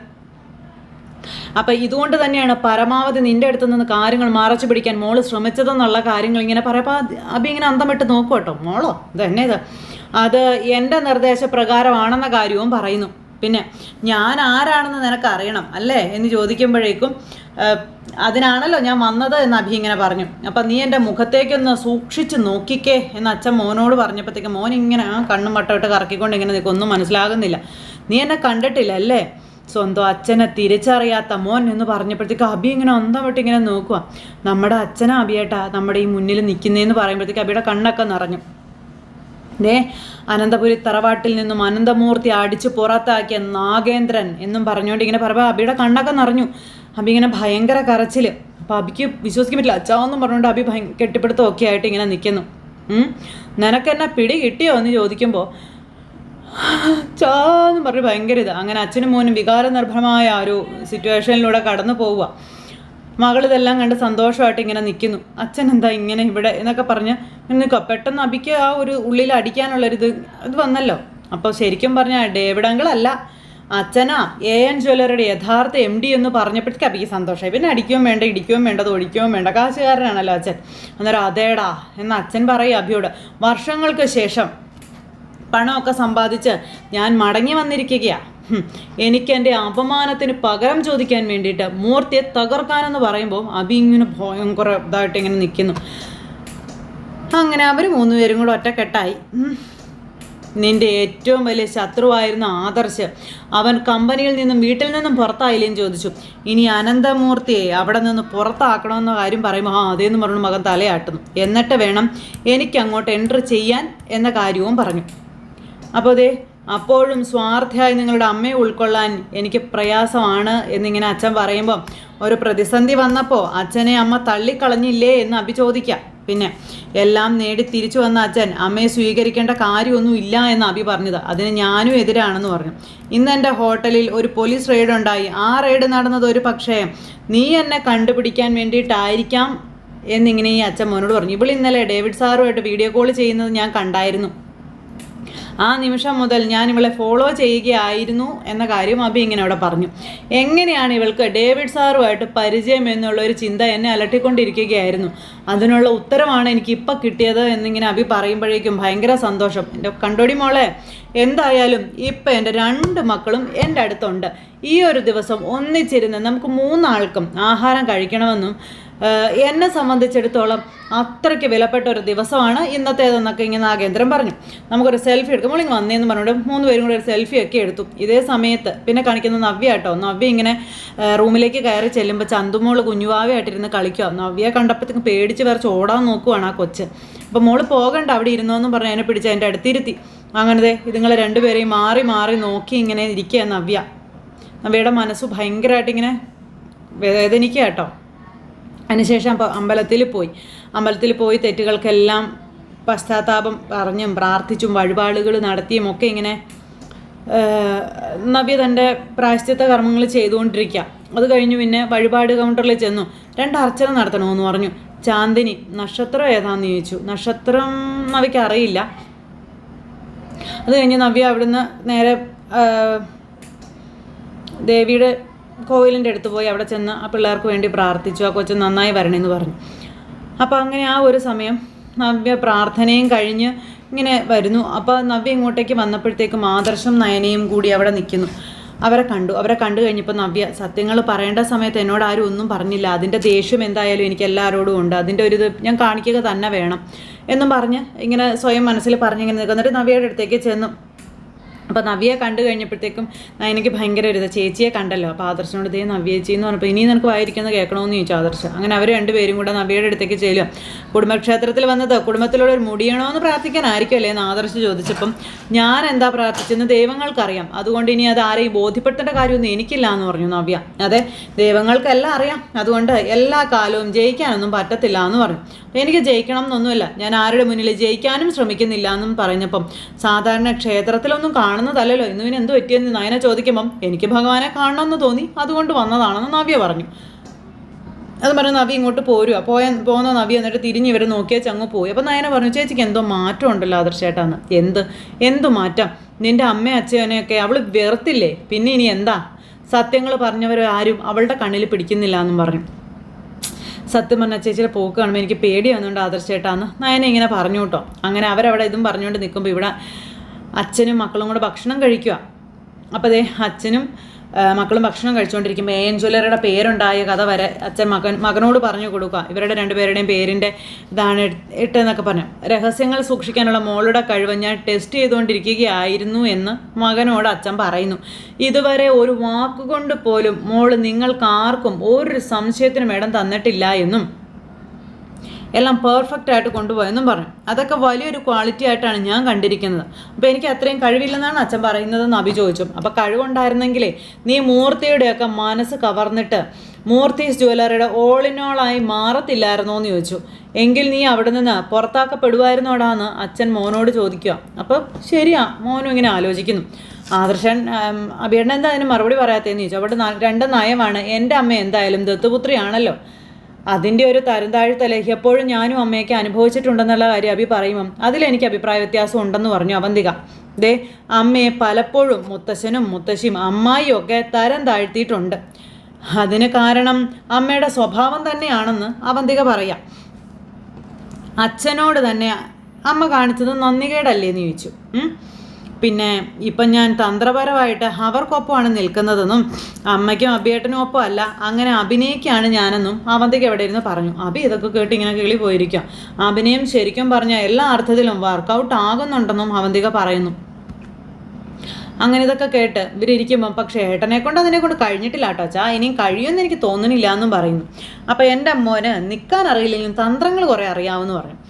അപ്പം ഇതുകൊണ്ട് തന്നെയാണ് പരമാവധി നിൻ്റെ അടുത്ത് നിന്ന് കാര്യങ്ങൾ മറച്ചു പിടിക്കാൻ മോള് ശ്രമിച്ചതെന്നുള്ള കാര്യങ്ങൾ ഇങ്ങനെ പറയപ്പോൾ അബി ഇങ്ങനെ അന്തം വിട്ട് നോക്കും കേട്ടോ. മോളോ ഇതന്നെ അത് എൻ്റെ നിർദ്ദേശപ്രകാരമാണെന്ന കാര്യവും പറയുന്നു. പിന്നെ ഞാൻ ആരാണെന്ന് നിനക്ക് അറിയണം അല്ലേ എന്ന് ചോദിക്കുമ്പോഴേക്കും അതിനാണല്ലോ ഞാൻ വന്നത് എന്ന് അഭി ഇങ്ങനെ പറഞ്ഞു. അപ്പം നീ എൻ്റെ മുഖത്തേക്കൊന്ന് സൂക്ഷിച്ച് നോക്കിക്കേ എന്ന് അച്ഛൻ മോനോട് പറഞ്ഞപ്പോഴത്തേക്ക് മോൻ ഇങ്ങനെ കണ്ണും വട്ടമിട്ട് കറക്കിക്കൊണ്ട് ഇങ്ങനെ നിൽക്കും, ഒന്നും മനസ്സിലാകുന്നില്ല. നീ എന്നെ കണ്ടിട്ടില്ല അല്ലേ, സ്വന്തം അച്ഛനെ തിരിച്ചറിയാത്ത മോൻ എന്ന് പറഞ്ഞപ്പോഴത്തേക്ക് അബി ഇങ്ങനെ അന്തം വിട്ട് ഇങ്ങനെ നോക്കുക. നമ്മുടെ അച്ഛനാ അബിയേട്ടാ നമ്മുടെ ഈ മുന്നിൽ നിൽക്കുന്നതെന്ന് പറയുമ്പോഴത്തേക്ക് അബിയുടെ കണ്ണൊക്കെ നിറഞ്ഞു. അനന്തപുരി തറവാട്ടിൽ നിന്നും അനന്തമൂർത്തി അടിച്ചു പുറത്താക്കിയ നാഗേന്ദ്രൻ എന്നും പറഞ്ഞുകൊണ്ട് ഇങ്ങനെ പറയുമ്പോൾ അബിയുടെ കണ്ണൊക്കെ നിറഞ്ഞു. അബി ഇങ്ങനെ ഭയങ്കര കരച്ചിൽ. അപ്പോൾ അബിക്ക് വിശ്വസിക്കാൻ പറ്റില്ല. അച്ഛാവെന്നും പറഞ്ഞുകൊണ്ട് അബി കെട്ടിപ്പിടുത്തമൊക്കെ ആയിട്ട് ഇങ്ങനെ നിൽക്കുന്നു. നിനക്കെന്നെ പിടി കിട്ടിയോ എന്ന് ചോദിക്കുമ്പോൾ ചാന്ന് പറഞ്ഞ് ഭയങ്കര അങ്ങനെ അച്ഛനും മോനും വികാരനിർഭരമായ ഒരു സിറ്റുവേഷനിലൂടെ കടന്നു പോവുക. മകളിതെല്ലാം കണ്ട് സന്തോഷമായിട്ട് ഇങ്ങനെ നിൽക്കുന്നു. അച്ഛൻ എന്താ ഇങ്ങനെ ഇവിടെ എന്നൊക്കെ പറഞ്ഞ് നിൽക്കുക. പെട്ടെന്ന് അബിക്ക് ആ ഒരു ഉള്ളിൽ അടിക്കാനുള്ളൊരിത് ഇത് വന്നല്ലോ. അപ്പോൾ ശരിക്കും പറഞ്ഞാൽ ഡേവിഡ് അങ്കിളല്ല അച്ഛനാ AN ജ്വല്ലറിയുടെ യഥാർത്ഥ MD എന്ന് പറഞ്ഞപ്പോഴത്തേക്ക് അബിക്ക് സന്തോഷമായി. പിന്നെ അടിക്കുകയും വേണ്ട, ഇടിക്കുകയും വേണ്ടത് ഒഴിക്കുകയും വേണ്ട, കാശുകാരനാണല്ലോ അച്ഛൻ. അന്നേരം അതേടാ എന്ന് അച്ഛൻ പറയും അബിയോട്. വർഷങ്ങൾക്ക് ശേഷം പണമൊക്കെ സമ്പാദിച്ച് ഞാൻ മടങ്ങി വന്നിരിക്കുകയാണ്. എനിക്ക് എൻ്റെ അപമാനത്തിന് പകരം ചോദിക്കാൻ വേണ്ടിയിട്ട് മൂർത്തിയെ തകർക്കാനെന്ന് പറയുമ്പോൾ അബി ഇങ്ങനെ ഭയങ്കര ഇതായിട്ട് ഇങ്ങനെ നിൽക്കുന്നു. അങ്ങനെ അവർ 3 പേരും കൂടെ ഒറ്റക്കെട്ടായി. നിൻ്റെ ഏറ്റവും വലിയ ശത്രുവായിരുന്ന ആദർശ് അവൻ കമ്പനിയിൽ നിന്നും വീട്ടിൽ നിന്നും പുറത്തായില്ലേന്ന് ചോദിച്ചു. ഇനി അനന്തമൂർത്തിയെ അവിടെ നിന്ന് പുറത്താക്കണമെന്ന കാര്യം പറയുമ്പോൾ അതേന്ന് പറഞ്ഞു മകൻ തലയാട്ടുന്നു. എന്നിട്ട് വേണം എനിക്ക് അങ്ങോട്ട് എൻട്രി ചെയ്യാൻ എന്ന കാര്യവും പറഞ്ഞു. അപ്പോൾ അപ്പോഴും സ്വാർത്ഥയായി നിങ്ങളുടെ അമ്മയെ ഉൾക്കൊള്ളാൻ എനിക്ക് പ്രയാസമാണ് എന്നിങ്ങനെ അച്ഛൻ പറയുമ്പോൾ ഒരു പ്രതിസന്ധി വന്നപ്പോൾ അച്ഛനെ അമ്മ തള്ളിക്കളഞ്ഞില്ലേ എന്ന് അബി ചോദിക്കാം. പിന്നെ എല്ലാം നേടി തിരിച്ചു വന്ന അച്ഛൻ അമ്മയെ സ്വീകരിക്കേണ്ട കാര്യമൊന്നും ഇല്ല എന്ന് അബി പറഞ്ഞത്. അതിന് ഞാനും എതിരാണെന്ന് പറഞ്ഞു. ഇന്ന് എൻ്റെ ഹോട്ടലിൽ ഒരു പോലീസ് റെയ്ഡ് ഉണ്ടായി. ആ റെയ്ഡ് നടന്നത് ഒരു പക്ഷേ നീ എന്നെ കണ്ടുപിടിക്കാൻ വേണ്ടിയിട്ടായിരിക്കാം എന്നിങ്ങനെ ഈ അച്ഛൻ മോനോട് പറഞ്ഞു. ഇപ്പോൾ ഇന്നലെ ഡേവിഡ് സാറുമായിട്ട് വീഡിയോ കോൾ ചെയ്യുന്നത് ഞാൻ കണ്ടായിരുന്നു. ആ നിമിഷം മുതൽ ഞാൻ ഇവളെ ഫോളോ ചെയ്യുകയായിരുന്നു എന്ന കാര്യം അബി ഇങ്ങനെ അവിടെ പറഞ്ഞു. എങ്ങനെയാണ് ഇവൾക്ക് ഡേവിഡ് സാറുമായിട്ട് പരിചയം എന്നുള്ളൊരു ചിന്ത എന്നെ അലട്ടിക്കൊണ്ടിരിക്കുകയായിരുന്നു. അതിനുള്ള ഉത്തരമാണ് എനിക്കിപ്പോൾ കിട്ടിയത് എന്നിങ്ങനെ അബി പറയുമ്പോഴേക്കും ഭയങ്കര സന്തോഷം. എൻ്റെ കണ്ടോടി മോളെ, എന്തായാലും ഇപ്പം എൻ്റെ 2 മക്കളും എൻ്റെ അടുത്തുണ്ട്. ഈ ഒരു ദിവസം ഒന്നിച്ചിരുന്ന് നമുക്ക് 3 ആൾക്കും ആഹാരം കഴിക്കണമെന്നും എന്നെ സംബന്ധിച്ചിടത്തോളം അത്രയ്ക്ക് വിലപ്പെട്ട ഒരു ദിവസമാണ് ഇന്നത്തേതെന്നൊക്കെ ഇങ്ങനെ നാഗേന്ദ്രൻ പറഞ്ഞു. നമുക്കൊരു സെൽഫി എടുക്കും. നമ്മളിങ്ങനെ വന്നേന്ന് പറഞ്ഞുകൊണ്ട് 3 പേരും കൂടെ ഒരു സെൽഫിയൊക്കെ എടുത്തു. ഇതേ സമയത്ത് പിന്നെ കാണിക്കുന്ന നവ്യ കേട്ടോ. നവ്യ ഇങ്ങനെ റൂമിലേക്ക് കയറി ചെല്ലുമ്പോൾ ചന്തുമോള് കുഞ്ഞുവാവയായിട്ടിരുന്ന് കളിക്കുക. നവ്യ കണ്ടപ്പോഴത്തേക്ക് പേടിച്ച് വരച്ച് ഓടാൻ നോക്കുവാണ് ആ കൊച്ച്. അപ്പോൾ മോള് പോകണ്ട, അവിടെ ഇരുന്നോന്നും പറഞ്ഞ് അതിനെ പിടിച്ച് അതിൻ്റെ അടുത്തിരുത്തി. അങ്ങനത്തെ ഇതുങ്ങളെ 2 പേരെയും മാറി മാറി നോക്കി ഇങ്ങനെ ഇരിക്കുക നവ്യ. നവ്യയുടെ മനസ്സ് ഭയങ്കരമായിട്ട് ഇങ്ങനെ വേദനിക്കുക കേട്ടോ. അതിനുശേഷം അമ്പലത്തിൽ പോയി തെറ്റുകൾക്കെല്ലാം പശ്ചാത്താപം പറഞ്ഞും പ്രാർത്ഥിച്ചും വഴിപാടുകൾ നടത്തിയും ഒക്കെ ഇങ്ങനെ നവ്യ തൻ്റെ പ്രായശ്ചിത്ത കർമ്മങ്ങൾ ചെയ്തുകൊണ്ടിരിക്കുക. അത് കഴിഞ്ഞ് പിന്നെ വഴിപാട് കൗണ്ടറിൽ ചെന്നു. 2 അർച്ചന നടത്തണമെന്ന് പറഞ്ഞു. ചാന്ദിനി നക്ഷത്രം ഏതാണെന്ന് ചോദിച്ചു. നക്ഷത്രം നവ്യക്ക് അറിയില്ല. അത് കഴിഞ്ഞ് നവ്യ അവിടുന്ന് നേരെ ദേവിയുടെ കോവിലിൻ്റെ അടുത്ത് പോയി അവിടെ ചെന്ന് ആ പിള്ളേർക്ക് വേണ്ടി പ്രാർത്ഥിച്ചു. ആ കൊച്ചു നന്നായി വരണമെന്ന് പറഞ്ഞു. അപ്പോൾ അങ്ങനെ ആ ഒരു സമയം നവ്യ പ്രാർത്ഥനയും കഴിഞ്ഞ് ഇങ്ങനെ വരുന്നു. അപ്പോൾ നവ്യ ഇങ്ങോട്ടേക്ക് വന്നപ്പോഴത്തേക്കും ആദർശം നയനയും കൂടി അവിടെ നിൽക്കുന്നു. അവരെ കണ്ടു കഴിഞ്ഞപ്പോൾ നവ്യ സത്യങ്ങൾ പറയേണ്ട സമയത്ത് എന്നോട് ആരും ഒന്നും പറഞ്ഞില്ല. അതിൻ്റെ ദേഷ്യം എന്തായാലും എനിക്ക് എല്ലാവരോടും ഉണ്ട്. അതിൻ്റെ ഒരു ഇത് ഞാൻ കാണിക്കുക തന്നെ വേണം എന്നും പറഞ്ഞ് ഇങ്ങനെ സ്വയം മനസ്സിൽ പറഞ്ഞിങ്ങനെ നിൽക്കുന്നിട്ട് നവ്യയുടെ അടുത്തേക്ക് ചെന്നു. അപ്പോൾ നവ്യയെ കണ്ടു കഴിഞ്ഞപ്പോഴത്തേക്കും എനിക്ക് ഭയങ്കര ഒരു ചേച്ചിയെ കണ്ടല്ലോ. അപ്പോൾ ആദർശനോട് നവ്യ ചേച്ചി എന്ന് പറഞ്ഞപ്പോൾ ഇനി നിനക്ക് വായിരിക്കുന്നത് കേൾക്കണമെന്ന് ചോദിച്ചു ആദർശ്. അങ്ങനെ അവർ 2 പേരും കൂടെ നവ്യയുടെ അടുത്തേക്ക് ചെല്ലും. കുടുംബക്ഷേത്രത്തിൽ വന്നത് കുടുംബത്തിലൂടെ ഒരു മുടിയണമെന്ന് പ്രാർത്ഥിക്കാനായിരിക്കുമല്ലേ എന്ന് ആദർശ് ചോദിച്ചപ്പം ഞാൻ എന്താ പ്രാർത്ഥിച്ചെന്ന് ദൈവങ്ങൾക്കറിയാം, അതുകൊണ്ട് ഇനി അത് ആരെയും ബോധ്യപ്പെടുത്തേണ്ട കാര്യമൊന്നും എനിക്കില്ല എന്ന് പറഞ്ഞു നവ്യ. അതെ, ദൈവങ്ങൾക്കെല്ലാം അറിയാം, അതുകൊണ്ട് എല്ലാ കാലവും ജയിക്കാനൊന്നും പറ്റത്തില്ല എന്ന് പറഞ്ഞു. എനിക്ക് ജയിക്കണം എന്നൊന്നുമില്ല, ഞാൻ ആരുടെ മുന്നിൽ ജയിക്കാനും ശ്രമിക്കുന്നില്ല എന്നും പറഞ്ഞപ്പം സാധാരണ ക്ഷേത്രത്തിലൊന്നും കാണുന്നതല്ലല്ലോ, ഇന്ന് പിന്നെ എന്ത് പറ്റിയെന്ന് നയന ചോദിക്കുമ്പം എനിക്ക് ഭഗവാനെ കാണണമെന്ന് തോന്നി, അതുകൊണ്ട് വന്നതാണെന്ന് നവ്യ പറഞ്ഞു. അത് പറഞ്ഞ് നവ്യ ഇങ്ങോട്ട് പോരുക. പോന്ന നവ്യ എന്നിട്ട് തിരിഞ്ഞ് ഇവരെ നോക്കിയാൽ ചങ്ങ് പോയി. അപ്പം നയന പറഞ്ഞു, ചേച്ചിക്ക് എന്തോ മാറ്റം ഉണ്ടല്ലോ ആദർശേട്ടാന്ന്. എന്തു മാറ്റം? നിൻ്റെ അമ്മയും അച്ഛനെയൊക്കെ അവൾ വെറുത്തില്ലേ, പിന്നെ ഇനി എന്താ? സത്യങ്ങൾ പറഞ്ഞവർ ആരും അവളുടെ കണ്ണിൽ പിടിക്കുന്നില്ല എന്നും പറഞ്ഞു. സത്യം പറഞ്ഞ ചേച്ചിയുടെ പോക്ക് കാണുമ്പോൾ എനിക്ക് പേടി വന്നുകൊണ്ട് ആദർശേട്ടാന്ന് നയന ഇങ്ങനെ പറഞ്ഞു കേട്ടോ. അങ്ങനെ അവരവിടെ ഇതും പറഞ്ഞുകൊണ്ട് നിൽക്കുമ്പോൾ ഇവിടെ അച്ഛനും മക്കളും കൂടെ ഭക്ഷണം കഴിക്കുക. അപ്പോൾ അച്ഛനും മക്കളും ഭക്ഷണം കഴിച്ചുകൊണ്ടിരിക്കുമ്പോൾ AN ജ്വല്ലറിയുടെ പേരുണ്ടായ കഥ വരെ അച്ഛൻ മകനോട് പറഞ്ഞു കൊടുക്കുക. ഇവരുടെ 2 പേരുടെയും പേരിൻ്റെ ഇതാണ് ഇട്ടെന്നൊക്കെ പറഞ്ഞു. രഹസ്യങ്ങൾ സൂക്ഷിക്കാനുള്ള മോളുടെ കഴിവ് ഞാൻ ടെസ്റ്റ് ചെയ്തുകൊണ്ടിരിക്കുകയായിരുന്നു എന്ന് മകനോട് അച്ഛൻ പറയുന്നു. ഇതുവരെ ഒരു വാക്കുകൊണ്ട് പോലും മോള് നിങ്ങൾക്ക് ആർക്കും ഒരു സംശയത്തിനും ഇടം തന്നിട്ടില്ല എന്നും എല്ലാം പെർഫെക്റ്റ് ആയിട്ട് കൊണ്ടുപോയെന്നും പറഞ്ഞു. അതൊക്കെ വലിയൊരു ക്വാളിറ്റി ആയിട്ടാണ് ഞാൻ കണ്ടിരിക്കുന്നത്. അപ്പോൾ എനിക്ക് അത്രയും കഴിവില്ലെന്നാണ് അച്ഛൻ പറയുന്നതെന്ന് അഭി ചോദിച്ചു. അപ്പോൾ കഴിവുണ്ടായിരുന്നെങ്കിലേ നീ മൂർത്തിയുടെയൊക്കെ മനസ്സ് കവർന്നിട്ട് മൂർത്തീസ് ജ്വല്ലറിയുടെ ഓൾ ഇൻ ഓളായി മാറത്തില്ലായിരുന്നോ എന്ന് ചോദിച്ചു. എങ്കിൽ നീ അവിടെ നിന്ന് പുറത്താക്കപ്പെടുമായിരുന്നോടാന്ന് അച്ഛൻ മോനോട് ചോദിക്കുക. അപ്പോൾ ശരിയാ, മോനും ഇങ്ങനെ ആലോചിക്കുന്നു. ആദർശൻ അഭിയേട്ടൻ എന്താ അതിന് മറുപടി പറയാത്തതെന്ന് ചോദിച്ചു. അവിടെ 2 നയമാണ്. എൻ്റെ അമ്മ എന്തായാലും ദത്തുപുത്രിയാണല്ലോ, അതിൻ്റെ ഒരു തരം താഴ്ത്തല് എപ്പോഴും ഞാനും അമ്മയൊക്കെ അനുഭവിച്ചിട്ടുണ്ടെന്നുള്ള കാര്യം അഭി പറയുമ്പം അതിലെനിക്ക് അഭിപ്രായ വ്യത്യാസം ഉണ്ടെന്ന് പറഞ്ഞു അവന്തിക. ദേ, അമ്മയെ പലപ്പോഴും മുത്തശ്ശനും മുത്തശ്ശിയും അമ്മായിയും ഒക്കെ തരം താഴ്ത്തിയിട്ടുണ്ട്. അതിന് കാരണം അമ്മയുടെ സ്വഭാവം തന്നെയാണെന്ന് അവന്തിക പറയാം. അച്ഛനോട് തന്നെ അമ്മ കാണിച്ചത് നന്ദികേടല്ലേന്ന് ചോദിച്ചു. പിന്നെ ഇപ്പം ഞാൻ തന്ത്രപരമായിട്ട് അവർക്കൊപ്പമാണ് നിൽക്കുന്നതെന്നും അമ്മയ്ക്കും അഭിയേട്ടനും ഒപ്പം അല്ല, അങ്ങനെ അഭിനയിക്കുകയാണ് ഞാനെന്നും അവന്തിക എവിടെ ഇരുന്ന് പറഞ്ഞു. അഭി ഇതൊക്കെ കേട്ട് ഇങ്ങനെ കിളി പോയിരിക്കാം. അഭിനയം ശരിക്കും പറഞ്ഞാൽ എല്ലാ അർത്ഥത്തിലും വർക്കൗട്ട് ആകുന്നുണ്ടെന്നും അവന്തിക പറയുന്നു. അങ്ങനെ ഇതൊക്കെ കേട്ട് ഇവരിയ്ക്കുമ്പം പക്ഷേ ഏട്ടനെ കൊണ്ട് അതിനെക്കൊണ്ട് കഴിഞ്ഞിട്ടില്ല കേട്ടോ അച്ഛാ, ഇനിയും കഴിയുമെന്ന് എനിക്ക് തോന്നുന്നില്ല എന്നും പറയുന്നു. അപ്പം എൻ്റെ മോന് നിൽക്കാൻ അറിയില്ലെങ്കിലും തന്ത്രങ്ങൾ കുറേ അറിയാമെന്ന് പറയും.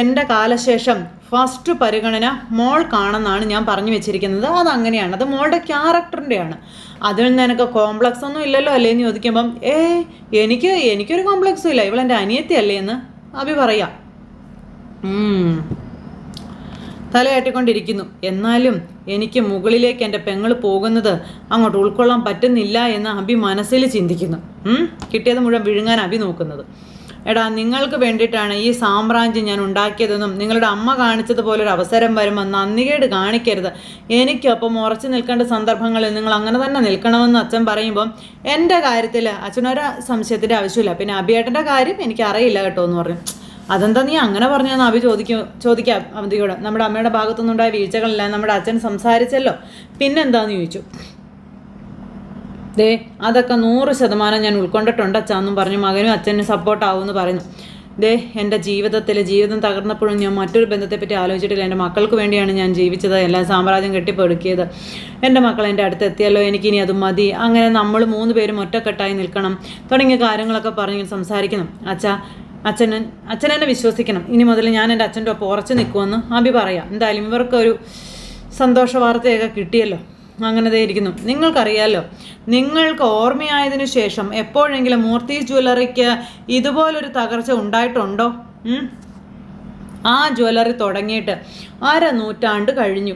എൻ്റെ കാലശേഷം ഫസ്റ്റ് പരിഗണന മോൾക്കാണെന്നാണ് ഞാൻ പറഞ്ഞു വെച്ചിരിക്കുന്നത്. അതങ്ങനെയാണ്, അത് മോളുടെ ക്യാരക്ടറിൻ്റെയാണ്. അതിൽ നിന്ന് എനിക്ക് കോംപ്ലക്സ് ഒന്നും ഇല്ലല്ലോ അല്ലേന്ന് ചോദിക്കുമ്പം എനിക്കൊരു കോംപ്ലക്സും ഇല്ല, ഇവളെൻ്റെ അനിയത്തി അല്ലേ എന്ന് അഭി പറയാം. തലയാട്ടിക്കൊണ്ടിരിക്കുന്നു. എന്നാലും എനിക്ക് മുകളിലേക്ക് എൻ്റെ പെങ്ങൾ പോകുന്നത് അങ്ങോട്ട് ഉൾക്കൊള്ളാൻ പറ്റുന്നില്ല എന്ന് അഭി മനസ്സിൽ ചിന്തിക്കുന്നു. കിട്ടിയത് മുഴുവൻ വിഴുങ്ങാൻ അഭി നോക്കുന്നത്. എടാ, നിങ്ങൾക്ക് വേണ്ടിയിട്ടാണ് ഈ സാമ്രാജ്യം ഞാൻ ഉണ്ടാക്കിയതെന്നും നിങ്ങളുടെ അമ്മ കാണിച്ചതുപോലൊരു അവസരം വരുമ്പോൾ നന്ദികേട് കാണിക്കരുത്, എനിക്കൊപ്പം ഉറച്ചു നിൽക്കേണ്ട സന്ദർഭങ്ങളിൽ നിങ്ങൾ അങ്ങനെ തന്നെ നിൽക്കണമെന്ന് അച്ഛൻ പറയുമ്പം എൻ്റെ കാര്യത്തിൽ അച്ഛനൊരു സംശയത്തിൻ്റെ ആവശ്യമില്ല. പിന്നെ അഭിയേട്ടൻ്റെ കാര്യം എനിക്കറിയില്ല കേട്ടോ എന്ന് പറഞ്ഞു. അതെന്താ നീ അങ്ങനെ പറഞ്ഞതെന്ന് അഭി ചോദിക്കാം അവന്തിയോട്. നമ്മുടെ അമ്മയുടെ ഭാഗത്തുനിന്നുണ്ടായ വീഴ്ചകളില്ല നമ്മുടെ അച്ഛൻ സംസാരിച്ചല്ലോ, പിന്നെന്താന്ന് ചോദിച്ചു. ദേ, അതൊക്കെ 100% ഞാൻ ഉൾക്കൊണ്ടിട്ടുണ്ട് അച്ഛാന്നും പറഞ്ഞു മകനും അച്ഛനും സപ്പോർട്ടാവുമെന്ന് പറയുന്നു. ദേ, എൻ്റെ ജീവിതം തകർന്നപ്പോഴും ഞാൻ മറ്റൊരു ബന്ധത്തെപ്പറ്റി ആലോചിച്ചിട്ടില്ല. എൻ്റെ മക്കൾക്ക് വേണ്ടിയാണ് ഞാൻ ജീവിച്ചത്, എല്ലാ സാമ്രാജ്യം കെട്ടിപ്പടുക്കിയത്. എൻ്റെ മക്കൾ എൻ്റെ അടുത്ത് എത്തിയല്ലോ, എനിക്കിനി അത് മതി. അങ്ങനെ നമ്മൾ 3 പേരും ഒറ്റക്കെട്ടായി നിൽക്കണം തുടങ്ങിയ കാര്യങ്ങളൊക്കെ പറഞ്ഞ് സംസാരിക്കണം. അച്ഛൻ എന്നെ വിശ്വസിക്കണം, ഇനി മുതൽ ഞാൻ എൻ്റെ അച്ഛൻ്റെ ഒപ്പം ഉറച്ചു നിൽക്കുമെന്ന് അഭി പറയാം. എന്തായാലും ഇവർക്കൊരു സന്തോഷ വാർത്തയൊക്കെ കിട്ടിയല്ലോ. അങ്ങനെ ഇരിക്കുന്നു. നിങ്ങൾക്കറിയാമല്ലോ, നിങ്ങൾക്ക് ഓർമ്മയായതിനു ശേഷം എപ്പോഴെങ്കിലും മൂർത്തീസ് ജ്വല്ലറിക്ക് ഇതുപോലൊരു തകർച്ച ഉണ്ടായിട്ടുണ്ടോ? ആ ജ്വല്ലറി തുടങ്ങിയിട്ട് 1/2 നൂറ്റാണ്ട് കഴിഞ്ഞു.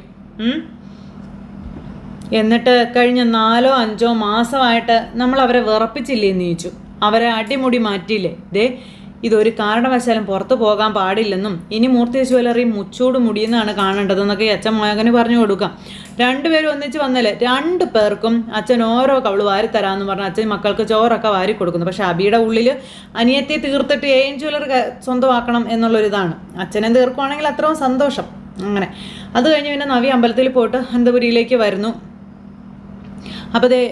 എന്നിട്ട് കഴിഞ്ഞ 4-5 മാസമായിട്ട് നമ്മൾ അവരെ വിറപ്പിച്ചില്ലേന്ന് ചോദിച്ചു. അവരെ അടിമുടി മാറ്റിയില്ലേ? ദേ, ഇതൊരു കാരണവശാലും പുറത്തു പോകാൻ പാടില്ലെന്നും ഇനി മൂർത്തി ജ്വല്ലറി മുച്ചൂട് മുടിയെന്നാണ് കാണേണ്ടതെന്നൊക്കെ അച്ഛൻ മകന് പറഞ്ഞു കൊടുക്കാം. 2 പേരും ഒന്നിച്ച് വന്നല്ലേ, 2 പേർക്കും അച്ഛൻ ഓരോ കവള് വാരി തരാമെന്ന് പറഞ്ഞ് അച്ഛൻ മക്കൾക്ക് ചോറൊക്കെ വാരി കൊടുക്കുന്നു. പക്ഷെ അബിയുടെ ഉള്ളിൽ അനിയത്തെ തീർത്തിട്ട് ജ്വല്ലറി സ്വന്തമാക്കണം എന്നുള്ളൊരിതാണ്. അച്ഛനെ തീർക്കുവാണെങ്കിൽ അത്രയും സന്തോഷം. അങ്ങനെ അത് കഴിഞ്ഞ് പിന്നെ നവി അമ്പലത്തിൽ പോയിട്ട് അനന്തപുരിയിലേക്ക് വരുന്നു. അപ്പോൾ അതേ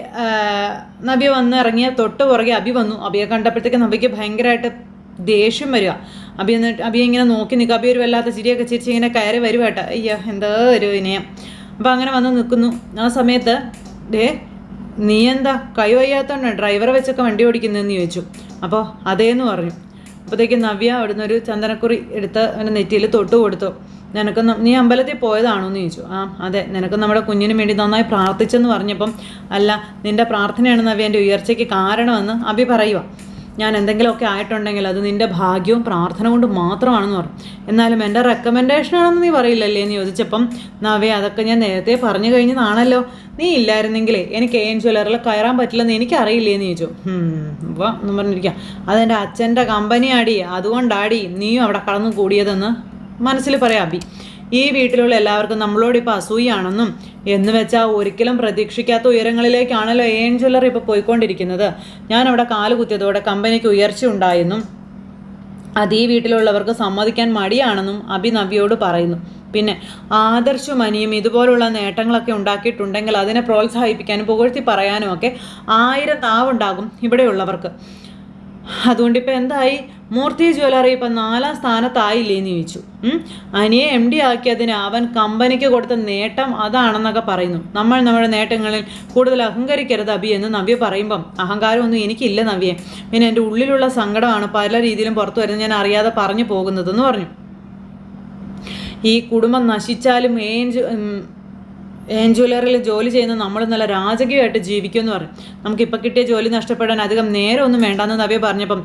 നവ്യ വന്ന് ഇറങ്ങിയ തൊട്ട് പുറകെ അബി വന്നു. അബിയെ കണ്ടപ്പോഴത്തേക്ക് നവിക്ക് ഭയങ്കരമായിട്ട് ദേഷ്യം വരിക. അബിയെ ഇങ്ങനെ നോക്കി നിൽക്കുക. അബി ഒരു വല്ലാത്ത ചിരിയൊക്കെ ചിരിച്ച് ഇങ്ങനെ കയറി വരുവാട്ടെ. അയ്യോ, എന്തോ ഒരു വിനയം. അപ്പോൾ അങ്ങനെ വന്ന് നിൽക്കുന്നു. ആ സമയത്ത് നീ എന്താ കൈ വയ്യാത്തോണ്ട് ഡ്രൈവറെ വെച്ചൊക്കെ വണ്ടി ഓടിക്കുന്നതെന്ന് ചോദിച്ചു. അപ്പോൾ അതേന്ന് പറഞ്ഞു. അപ്പോഴത്തേക്ക് നവ്യ അവിടുന്ന് ഒരു ചന്ദനക്കുറി എടുത്ത് അവൻ്റെ നെറ്റിയിൽ തൊട്ട് കൊടുത്തു. നീ അമ്പലത്തിൽ പോയതാണോ എന്ന് ചോദിച്ചു. അതെ, നിനക്ക് നമ്മുടെ കുഞ്ഞിന് വേണ്ടി നന്നായി പ്രാർത്ഥിച്ചെന്ന് പറഞ്ഞപ്പം അല്ല, നിൻ്റെ പ്രാർത്ഥനയാണ് നവ്യ എൻ്റെ ഉയർച്ചയ്ക്ക് കാരണമെന്ന് അബി പറയുക. ഞാൻ എന്തെങ്കിലുമൊക്കെ ആയിട്ടുണ്ടെങ്കിൽ അത് നിൻ്റെ ഭാഗ്യവും പ്രാർത്ഥന കൊണ്ട് മാത്രമാണെന്ന് പറഞ്ഞു. എന്നാലും എൻ്റെ റെക്കമെൻഡേഷനാണെന്ന് നീ പറയില്ലല്ലേ എന്ന് ചോദിച്ചപ്പം നവ്യ അതൊക്കെ ഞാൻ നേരത്തെ പറഞ്ഞു കഴിഞ്ഞതാണല്ലോ, നീ ഇല്ലായിരുന്നെങ്കിലേ എനിക്ക് ജ്വല്ലറിൽ കയറാൻ പറ്റില്ലെന്ന് എനിക്കറിയില്ലേന്ന് ചോദിച്ചു. എന്ന് പറഞ്ഞിരിക്കുക. അതെൻ്റെ അച്ഛൻ്റെ കമ്പനി ആടി, അതുകൊണ്ടാടി നീയും അവിടെ കടന്നു കൂടിയതെന്ന് മനസ്സിൽ പറയാം അബി. ഈ വീട്ടിലുള്ള എല്ലാവർക്കും നമ്മളോടിപ്പോൾ അസൂയാണെന്നും എന്ന് വെച്ചാൽ ഒരിക്കലും പ്രതീക്ഷിക്കാത്ത ഉയരങ്ങളിലേക്കാണല്ലോ ജ്വല്ലറി ഇപ്പോൾ പോയിക്കൊണ്ടിരിക്കുന്നത്. ഞാനവിടെ കാല് കുത്തിയതോടെ കമ്പനിക്ക് ഉയർച്ച ഉണ്ടായെന്നും അത് ഈ വീട്ടിലുള്ളവർക്ക് സമ്മതിക്കാൻ മടിയാണെന്നും അബി നവ്യയോട് പറയുന്നു. പിന്നെ ആദർശും അനിയും ഇതുപോലുള്ള നേട്ടങ്ങളൊക്കെ ഉണ്ടാക്കിയിട്ടുണ്ടെങ്കിൽ അതിനെ പ്രോത്സാഹിപ്പിക്കാനും പുകഴ്ത്തി പറയാനും ഒക്കെ 1000 നാവുണ്ടാകും ഇവിടെയുള്ളവർക്ക്. അതുകൊണ്ടിപ്പോൾ എന്തായി, മൂർത്തി ജ്വല്ലറി ഇപ്പം 4ാം സ്ഥാനത്തായില്ലേന്ന് ചോദിച്ചു. അനിയെ MD ആക്കിയതിന് അവൻ കമ്പനിക്ക് കൊടുത്ത നേട്ടം അതാണെന്നൊക്കെ പറയുന്നു. നമ്മൾ നമ്മുടെ നേട്ടങ്ങളിൽ കൂടുതൽ അഹങ്കരിക്കരുത് അബി എന്ന് നവ്യ പറയുമ്പം അഹങ്കാരമൊന്നും എനിക്കില്ല നവ്യെ, പിന്നെ എൻ്റെ ഉള്ളിലുള്ള സങ്കടമാണ് പല രീതിയിലും പുറത്തു വരുന്നത്, ഞാൻ അറിയാതെ പറഞ്ഞു പോകുന്നതെന്ന് പറഞ്ഞു. ഈ കുടുംബം നശിച്ചാലും ജ്വല്ലറിയിൽ ജോലി ചെയ്യുന്ന നമ്മൾ നല്ല രാജകീയമായിട്ട് ജീവിക്കുമെന്ന് പറയും. നമുക്കിപ്പോൾ കിട്ടിയ ജോലി നഷ്ടപ്പെടാൻ അധികം നേരമൊന്നും വേണ്ടെന്ന് നവ്യ പറഞ്ഞപ്പം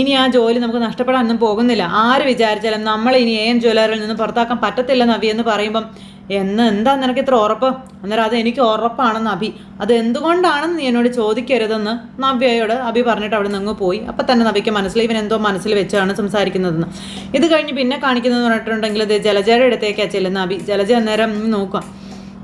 ഇനി ആ ജോലി നമുക്ക് നഷ്ടപ്പെടാനൊന്നും പോകുന്നില്ല. ആര് വിചാരിച്ചാലും നമ്മളെ ഇനി ജ്വല്ലറിയിൽ നിന്ന് പുറത്താക്കാൻ പറ്റത്തില്ല നവ്യ എന്ന് പറയുമ്പം എന്താ നിനക്ക് ഇത്ര ഉറപ്പ്? അന്നേരം അത് എനിക്ക് ഉറപ്പാണെന്ന് അഭി. അത് എന്തുകൊണ്ടാണെന്ന് നീ എന്നോട് ചോദിക്കരുതെന്ന് നവ്യയോട് അഭി പറഞ്ഞിട്ട് അവിടെ നിന്ന് പോയി. അപ്പം തന്നെ നവ്യയ്ക്ക് മനസ്സിലായി ഇവൻ എന്തോ മനസ്സിൽ വെച്ചാണ് സംസാരിക്കുന്നതെന്ന്. ഇത് കഴിഞ്ഞ് പിന്നെ കാണിക്കുന്നതെന്ന് പറഞ്ഞിട്ടുണ്ടെങ്കിൽ ഇത് ജലജയുടെ അടുത്തേക്കാണ് ചെല്ലുന്ന അഭി. ജലജ അന്നേരം നോക്കാം,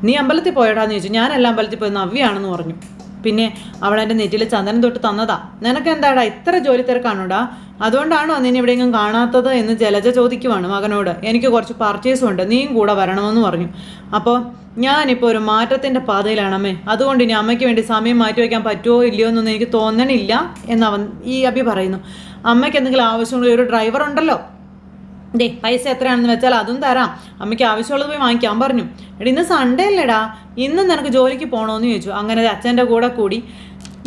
നീ അമ്പലത്തിൽ പോയടാന്ന് ചോദിച്ചു. ഞാനെല്ലാം അമ്പലത്തിൽ പോയി, നവ്യാണെന്ന് പറഞ്ഞു. പിന്നെ അവൾ എൻ്റെ നെറ്റിയിൽ ചന്ദനം തൊട്ട് തന്നതാ. നിനക്ക് എന്താടാ ഇത്ര ജോലി തിരക്കാണോടാ? അതുകൊണ്ടാണോ നിന്നെ എവിടെയെങ്കിലും കാണാത്തത് എന്ന് ജലജ ചോദിക്കുവാണ് മകനോട്. എനിക്ക് കുറച്ച് പർച്ചേസും ഉണ്ട്, നീയും കൂടെ വരണമെന്ന് പറഞ്ഞു. അപ്പോൾ ഞാനിപ്പോൾ ഒരു മാറ്റത്തിൻ്റെ പാതയിലാണമ്മേ, അതുകൊണ്ട് ഇനി അമ്മയ്ക്ക് വേണ്ടി സമയം മാറ്റി വയ്ക്കാൻ പറ്റുമോ ഇല്ലയോ എന്നൊന്നും എനിക്ക് തോന്നണില്ല എന്നവൻ ഈ അഭി പറയുന്നു. അമ്മയ്ക്ക് എന്തെങ്കിലും ആവശ്യമുള്ള ഒരു ഡ്രൈവർ ഉണ്ടല്ലോ, പൈസ എത്രയാണെന്ന് വെച്ചാൽ അതും തരാം, അമ്മയ്ക്ക് ആവശ്യമുള്ളത് പോയി വാങ്ങിക്കാൻ പറഞ്ഞു. എടി ഇന്ന് സൺഡേ അല്ലേടാ, ഇന്ന് നിനക്ക് ജോലിക്ക് പോകണമെന്ന് ചോദിച്ചു. അങ്ങനെ അച്ഛൻ്റെ കൂടെ കൂടി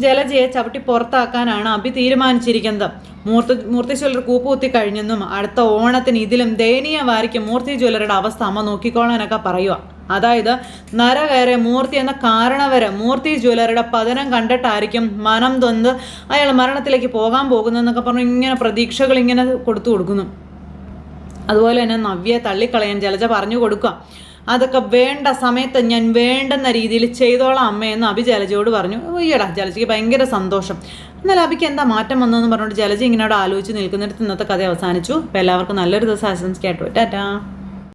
ജലജയെ ചവിട്ടി പുറത്താക്കാനാണ് അഭി തീരുമാനിച്ചിരിക്കുന്നത്. മൂർത്തി ജ്വല്ലറി കൂപ്പുകുത്തി കഴിഞ്ഞെന്നും അടുത്ത ഓണത്തിന് ഇതിലും ദയനീയമായിരിക്കും മൂർത്തി ജ്വല്ലറിയുടെ അവസ്ഥ അമ്മ നോക്കിക്കോളാനൊക്കെ പറയുക. അതായത് നര കയറിയ മൂർത്തി എന്ന കാരണവരെ മൂർത്തി ജ്വല്ലറിയുടെ പതനം കണ്ടിട്ടായിരിക്കും മനം തൊന്ന് അയാൾ മരണത്തിലേക്ക് പോകാൻ പോകുന്നതെന്നൊക്കെ പറഞ്ഞു ഇങ്ങനെ പ്രതീക്ഷകൾ ഇങ്ങനെ കൊടുക്കുന്നു. അതുപോലെ തന്നെ നവ്യയെ തള്ളിക്കളയാൻ ജലജ പറഞ്ഞു കൊടുക്കുക. അതൊക്കെ വേണ്ട സമയത്ത് ഞാൻ വേണ്ടുന്ന രീതിയിൽ ചെയ്തോളാം അമ്മയെന്ന് അഭി ജലജയോട് പറഞ്ഞു. ഈയടാ ജലജയ്ക്ക് ഭയങ്കര സന്തോഷം. എന്നാൽ അഭിക്ക് എന്താ മാറ്റം വന്നതെന്ന് പറഞ്ഞുകൊണ്ട് ജലജ ഇങ്ങനെ അവിടെ ആലോചിച്ച് നിൽക്കുന്നിടത്ത് ഇന്നത്തെ കഥ അവസാനിച്ചു. അപ്പോൾ എല്ലാവർക്കും നല്ലൊരു ദിവസം ആശംസിക്കാട്ടോ. ടാറ്റാ.